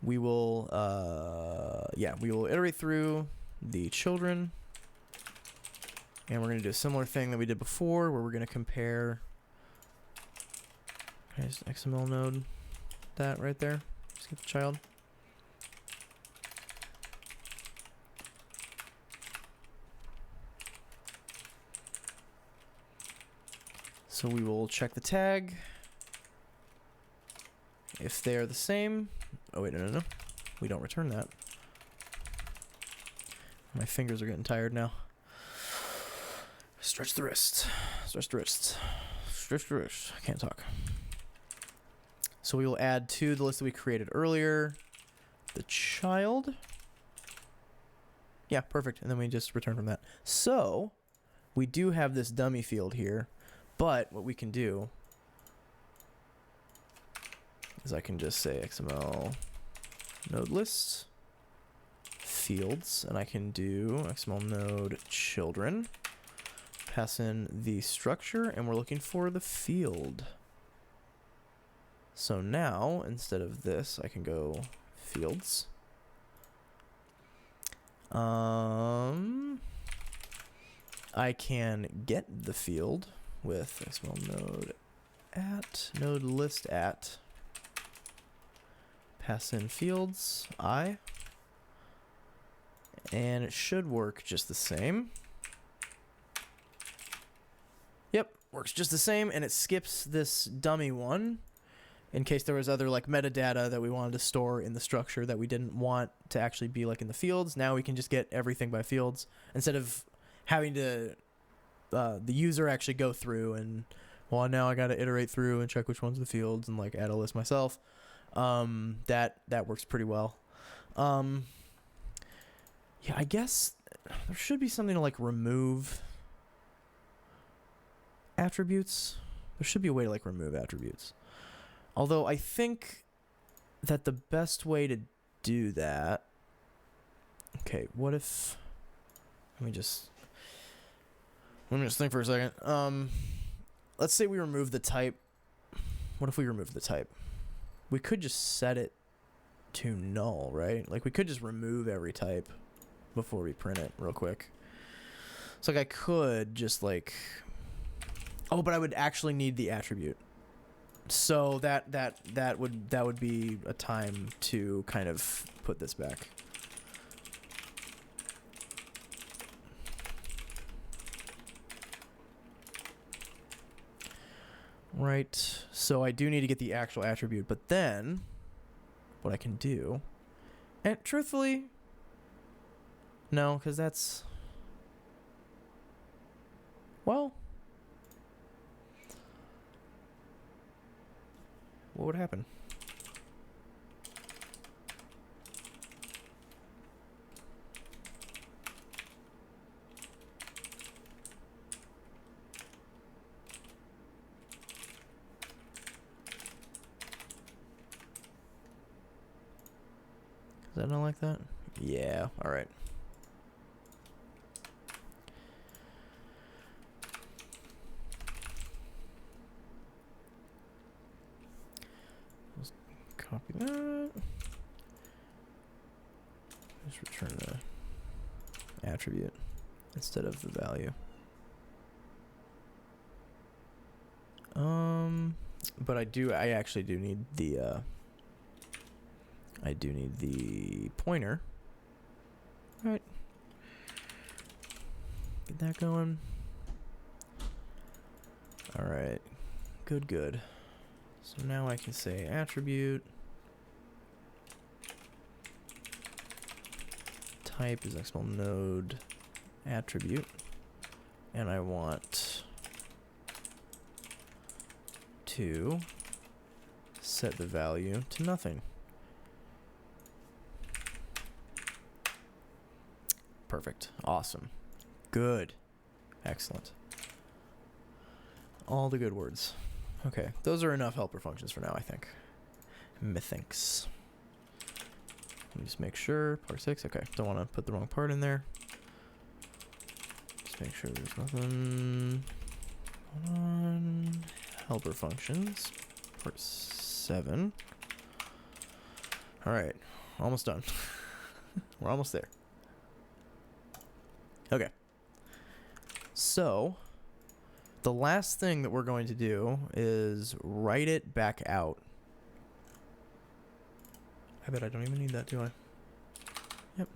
We will, we will iterate through the children, and we're going to do a similar thing that we did before, where we're going to compare. Here's XML node, that right there. Just get the child. So we will check the tag. If they are the same, oh wait, no. We don't return that. My fingers are getting tired now. Stretch the wrist. Stretch the wrist. Stretch the wrist. I can't talk. So we will add to the list that we created earlier the child. Yeah, perfect. And then we just return from that. So we do have this dummy field here, but what we can do is I can just say XML node list fields, and I can do XML node children, pass in the structure, and we're looking for the field. So now, instead of this, I can go fields. I can get the field with XML node at node list at pass in fields I, and it should work just the same. Yep, works just the same, and it skips this dummy one in case there was other like metadata that we wanted to store in the structure that we didn't want to actually be like in the fields. Now we can just get everything by fields instead of having to the user actually go through and, well, now I got to iterate through and check which ones are the fields and like add a list myself. That works pretty well. Yeah, I guess there should be something to like remove attributes. There should be a way to like remove attributes. Although I think that the best way to do that... Okay, what if... Let me just think for a second. Let's say we remove the type. What if we remove the type? We could just set it to null, right? Like we could just remove every type before we print it real quick. So like I could just like... Oh, but I would actually need the attribute. So that would be a time to kind of put this back. Right. So I do need to get the actual attribute, but then what I can do, and truthfully, no, because that's, well, what would happen? Is that not like that? Yeah, all right. Let's copy that. Just return the attribute instead of the value. But I actually do need the pointer. All right. Get that going. All right. Good. So now I can say attribute. Type is XML node attribute. And I want to set the value to nothing. Perfect. Awesome. Good. Excellent. All the good words. Okay. Those are enough helper functions for now, I think. Methinks. Let me just make sure. Part 6. Okay. Don't want to put the wrong part in there. Just make sure there's nothing. Hold on. Helper functions. Part 7. All right. Almost done. We're almost there. Okay. So, the last thing that we're going to do is write it back out. I bet I don't even need that, do I? Yep.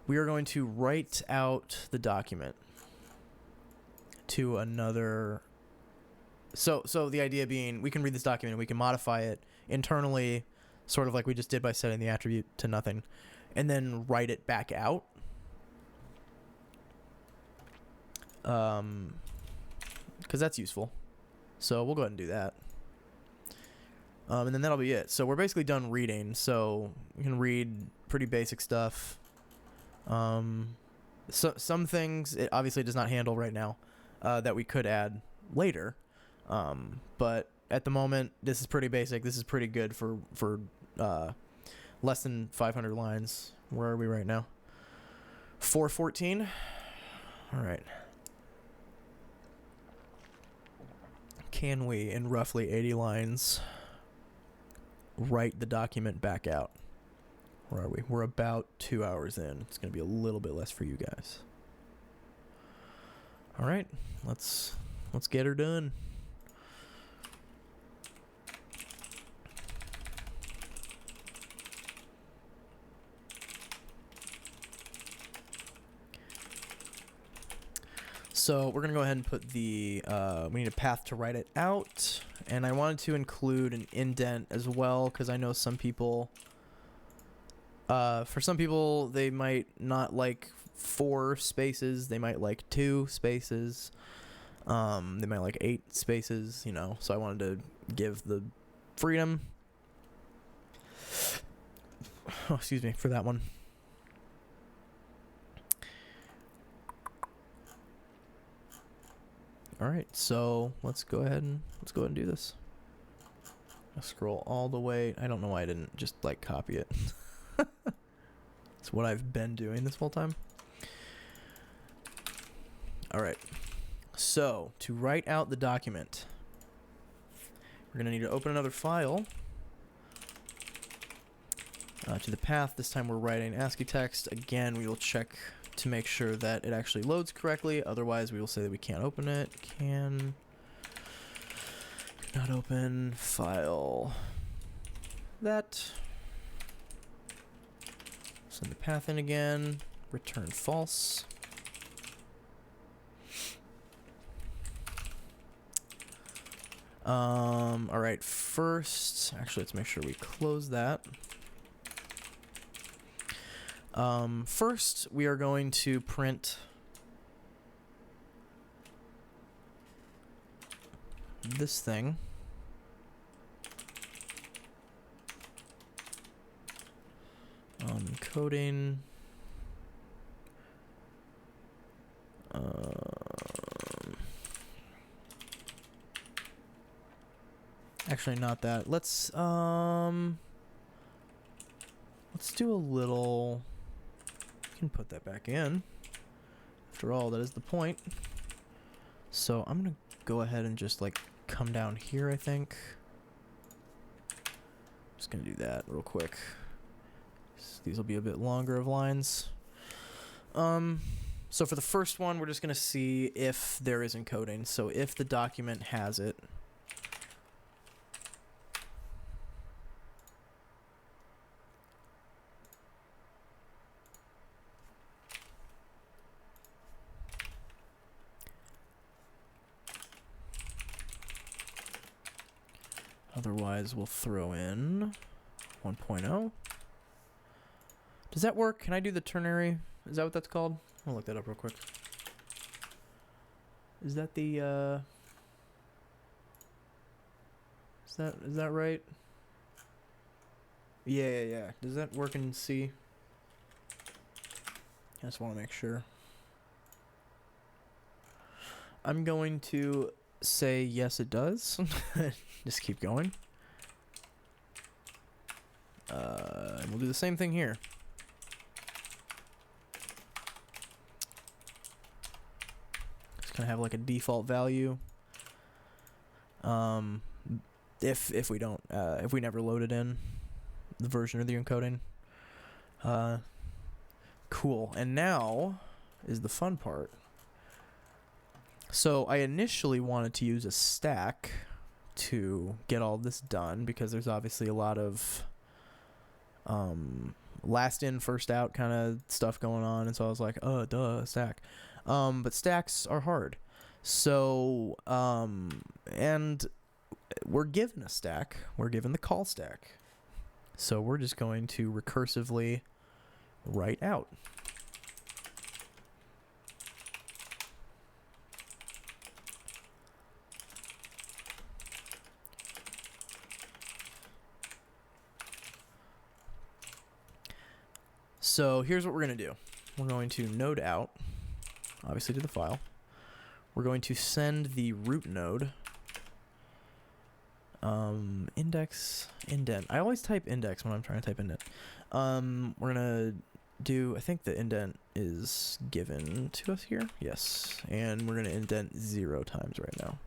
We are going to write out the document to another... So the idea being, we can read this document and we can modify it internally, sort of like we just did by setting the attribute to nothing, and then write it back out. Because that's useful. So we'll go ahead and do that. And then that'll be it. So we're basically done reading. So you can read pretty basic stuff. So some things it obviously does not handle right now that we could add later. But at the moment, this is pretty basic. This is pretty good for less than 500 lines. Where are we right now? 414. All right. Can we, in roughly 80 lines, write the document back out? Where are we? We're about 2 hours in. It's going to be a little bit less for you guys. All right, let's get her done. So we're gonna go ahead and put the, we need a path to write it out, and I wanted to include an indent as well, because I know some people, for some people, they might not like 4 spaces, they might like 2 spaces, they might like 8 spaces, you know, so I wanted to give the freedom, oh, excuse me, for that one. Alright, so let's go ahead and do this. I'll scroll all the way. I don't know why I didn't just like copy it. It's what I've been doing this whole time. Alright, so to write out the document, we're going to need to open another file. To the path, this time we're writing ASCII text. Again, we will check to make sure that it actually loads correctly. Otherwise, we will say that we can't open it. Can not open file. That. Send the path in again. Return false. All right. First, actually, let's make sure we close that. First, we are going to print this thing. Coding. Actually, not that. Let's do a little. Can put that back in. After all, that is the point. So I'm gonna go ahead and just like come down here, I think. Just gonna do that real quick. These will be a bit longer of lines. So for the first one, we're just gonna see if there is encoding. So if the document has it. Otherwise, we'll throw in 1.0. Does that work? Can I do the ternary? Is that what that's called? I'll look that up real quick. Is that the, is that right? Yeah. Does that work in C? I just want to make sure. I'm going to say yes, it does. Just keep going. And we'll do the same thing here. Just kind of have like a default value. If we don't, if we never load it in the version of the encoding. Cool. And now is the fun part. So I initially wanted to use a stack to get all this done because there's obviously a lot of last in first out kind of stuff going on, and so I was like, oh duh, stack. But stacks are hard. So and we're given a stack, we're given the call stack. So we're just going to recursively write out. So here's what we're going to do. We're going to node out, obviously to the file. We're going to send the root node index indent. I always type index when I'm trying to type indent. We're going to do, I think the indent is given to us here. Yes. And we're going to indent 0 times right now.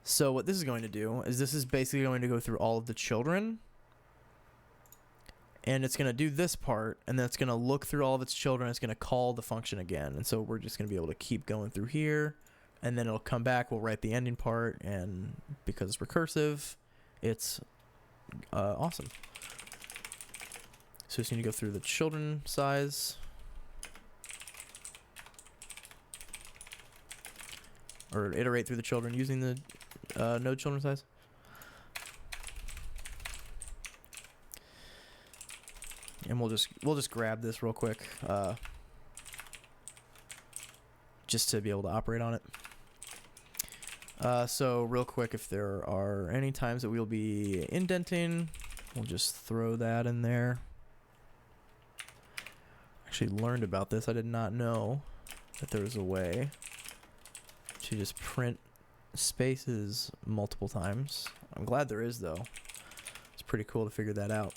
So what this is going to do is this is basically going to go through all of the children. And it's going to do this part, and then it's going to look through all of its children. It's going to call the function again. And so we're just going to be able to keep going through here, and then it'll come back. We'll write the ending part, and because it's recursive, it's awesome. So just need to go through the children size. or iterate through the children using the node children size. And we'll just grab this real quick, just to be able to operate on it. So real quick, if there are any times that we'll be indenting, we'll just throw that in there. Actually learned about this. I did not know that there was a way to just print spaces multiple times. I'm glad there is, though. It's pretty cool to figure that out.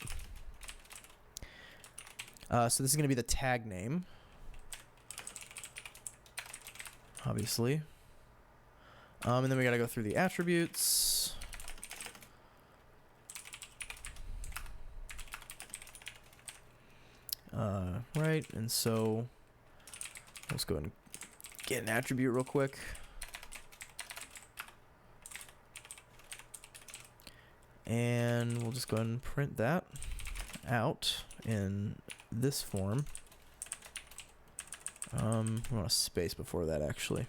So this is going to be the tag name, obviously. And then we got to go through the attributes. Right, and so let's go ahead and get an attribute real quick. And we'll just go ahead and print that out in this form. We want a space before that, actually.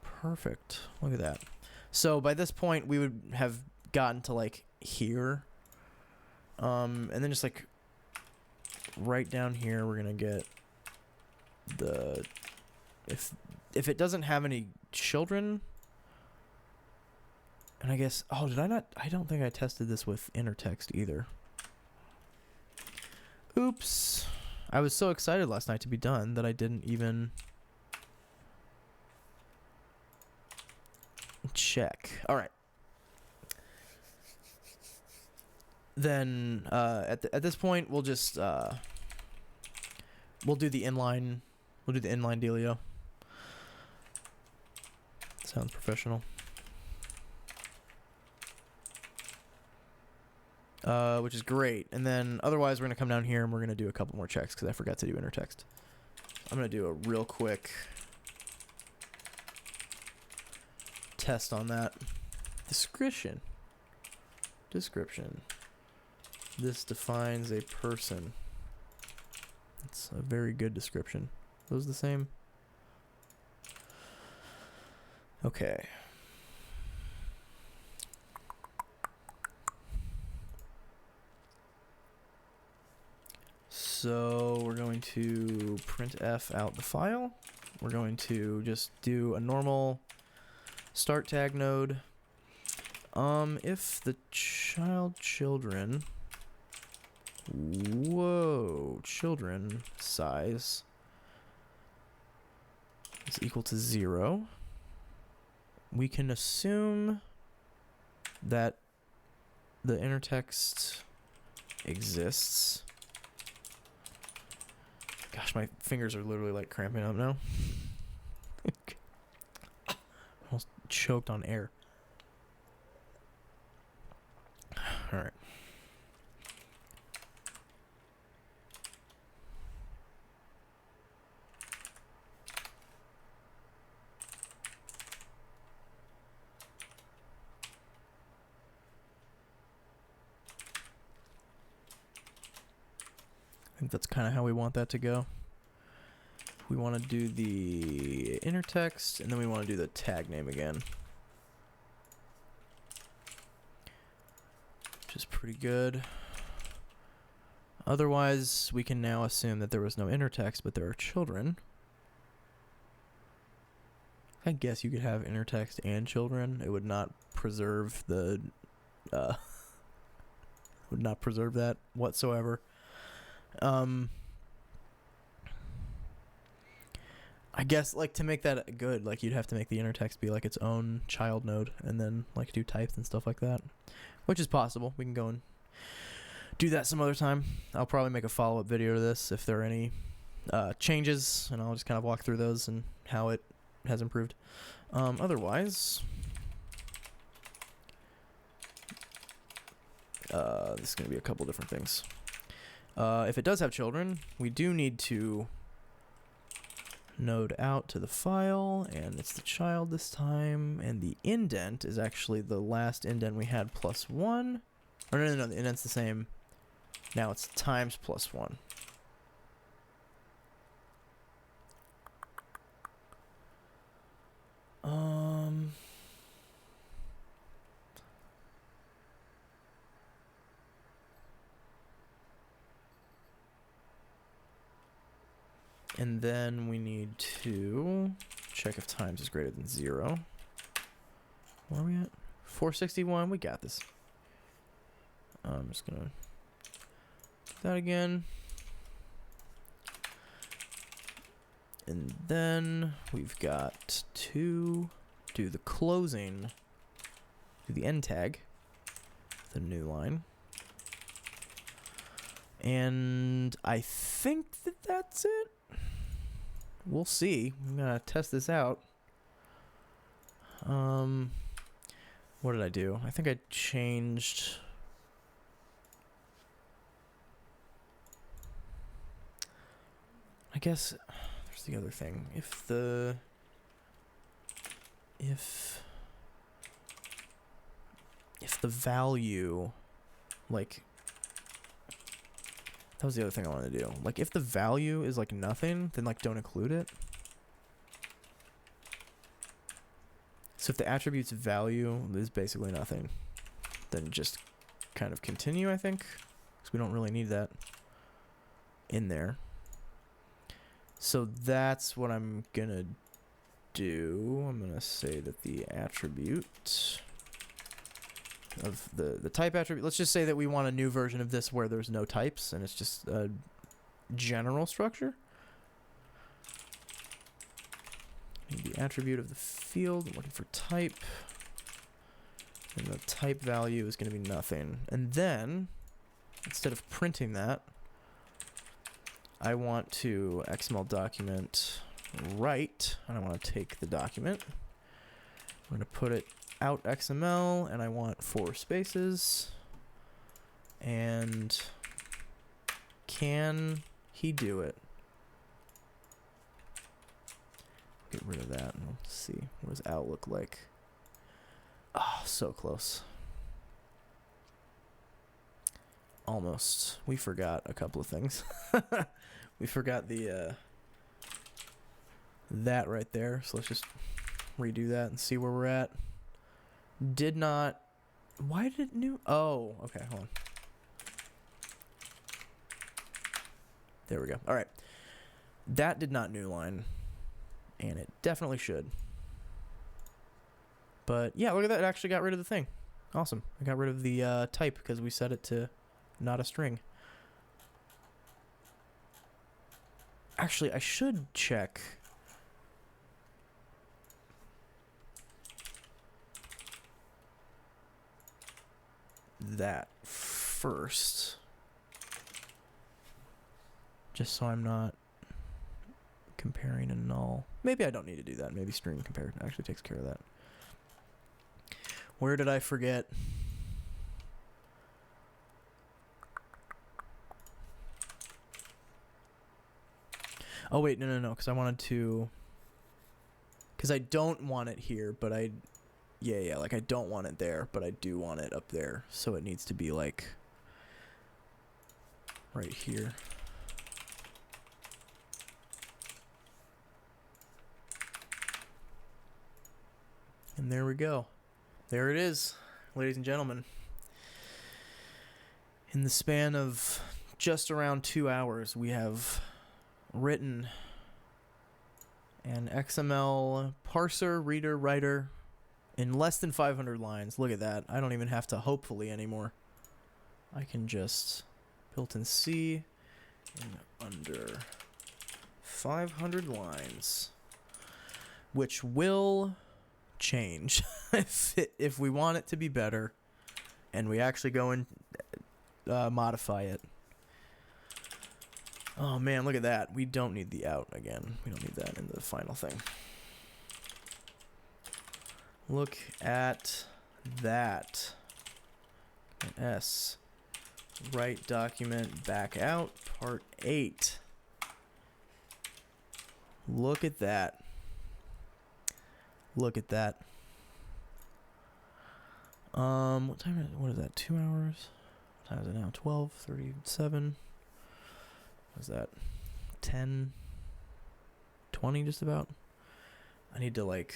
Perfect. Look at that. So by this point, we would have gotten to like here. And then just like right down here, we're going to get the, if it doesn't have any children, and I guess, oh, did I not? I don't think I tested this with inner text either. Oops. I was so excited last night to be done that I didn't even check. All right. Then at this point, we'll just we'll do the inline dealio. Sounds professional. Which is great. And then otherwise, we're gonna come down here and we're gonna do a couple more checks because I forgot to do inner text. I'm gonna do a real quick test on that. Description. This defines a person. It's a very good description. Those the same? Okay. So we're going to printf out the file. We're going to just do a normal start tag node. If the children size is equal to 0, we can assume that the inner text exists. Gosh, my fingers are literally like cramping up now. Almost choked on air. All right. I think that's kind of how we want that to go. We want to do the inner text, and then we want to do the tag name again. Which is pretty good. Otherwise, we can now assume that there was no inner text, but there are children. I guess you could have inner text and children. It would not preserve the... would not preserve that whatsoever. I guess, like, to make that good, like, you'd have to make the inner text be, like, its own child node, and then, like, do types and stuff like that, which is possible. We can go and do that some other time. I'll probably make a follow-up video to this if there are any changes, and I'll just kind of walk through those and how it has improved. Otherwise, this is going to be a couple different things. If it does have children, we do need to node out to the file, and it's the child this time, and the indent is actually the last indent we had plus 1. Or no, the indent's the same. Now it's times plus 1. And then we need to check if times is greater than 0. Where are we at? 461. We got this. I'm just going to do that again. And then we've got to do the closing, do the end tag, the new line. And I think that that's it. We'll see. I'm gonna test this out. What did I do? I think I changed. I guess there's the other thing. If the value, like, that was the other thing I wanted to do. Like, if the value is like nothing, then like don't include it. So if the attribute's value is basically nothing, then just kind of continue, I think, because we don't really need that in there. So that's what I'm gonna do. I'm gonna say that the attribute of the type attribute, let's just say that we want a new version of this where there's no types and it's just a general structure. Need the attribute of the field. I'm looking for type, and the type value is going to be nothing. And then instead of printing that, I want to XML document write, and I want to take the document. I'm going to put it out XML, and I want 4 spaces. And can he do it? Get rid of that, and we'll see. What does out look like? Oh, so close. Almost. We forgot a couple of things. We forgot the that right there. So let's just redo that and see where we're at. Did not. Why did it new? Oh, okay. Hold on. There we go. All right. That did not new line, and it definitely should. But yeah, look at that. It actually got rid of the thing. Awesome. I got rid of the type because we set it to not a string. Actually, I should check. That first. Just so I'm not comparing a null. Maybe I don't need to do that. Maybe string compare actually takes care of that. Where did I forget? Oh wait, no, because I wanted to, because I don't want it here, but yeah, like I don't want it there, but I do want it up there, so it needs to be like right here. And there we go. There it is, ladies and gentlemen. In the span of just around 2 hours, we have written an XML parser, reader, writer in less than 500 lines. Look at that. I don't even have to hopefully anymore. I can just built in C in under 500 lines, which will change if we want it to be better and we actually go and modify it. Oh man, look at that. We don't need the out again. We don't need that in the final thing. Look at that. S. Write document back out, part 8. Look at that. Look at that. What time is it? What is that? 2 hours? What time is it now? 12:37. What's that? 10:20 just about. I need to like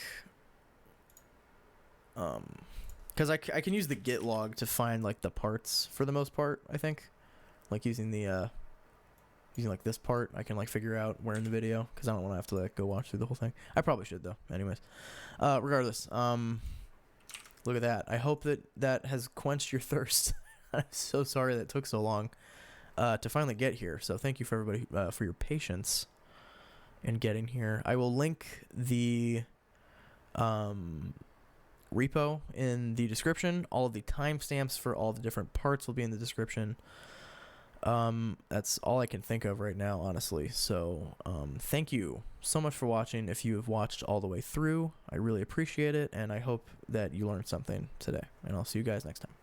because I can use the git log to find like the parts for the most part, I think. Like using the using like this part, I can like figure out where in the video, because I don't want to have to like go watch through the whole thing. I probably should though. Anyways, regardless, look at that. I hope that has quenched your thirst. I'm so sorry that took so long to finally get here. So thank you for everybody for your patience in getting here. I will link the repo in the description. All of the timestamps for all the different parts will be in the description. That's all I can think of right now, honestly. So thank you so much for watching. If you have watched all the way through, I really appreciate it, and I hope that you learned something today, and I'll see you guys next time.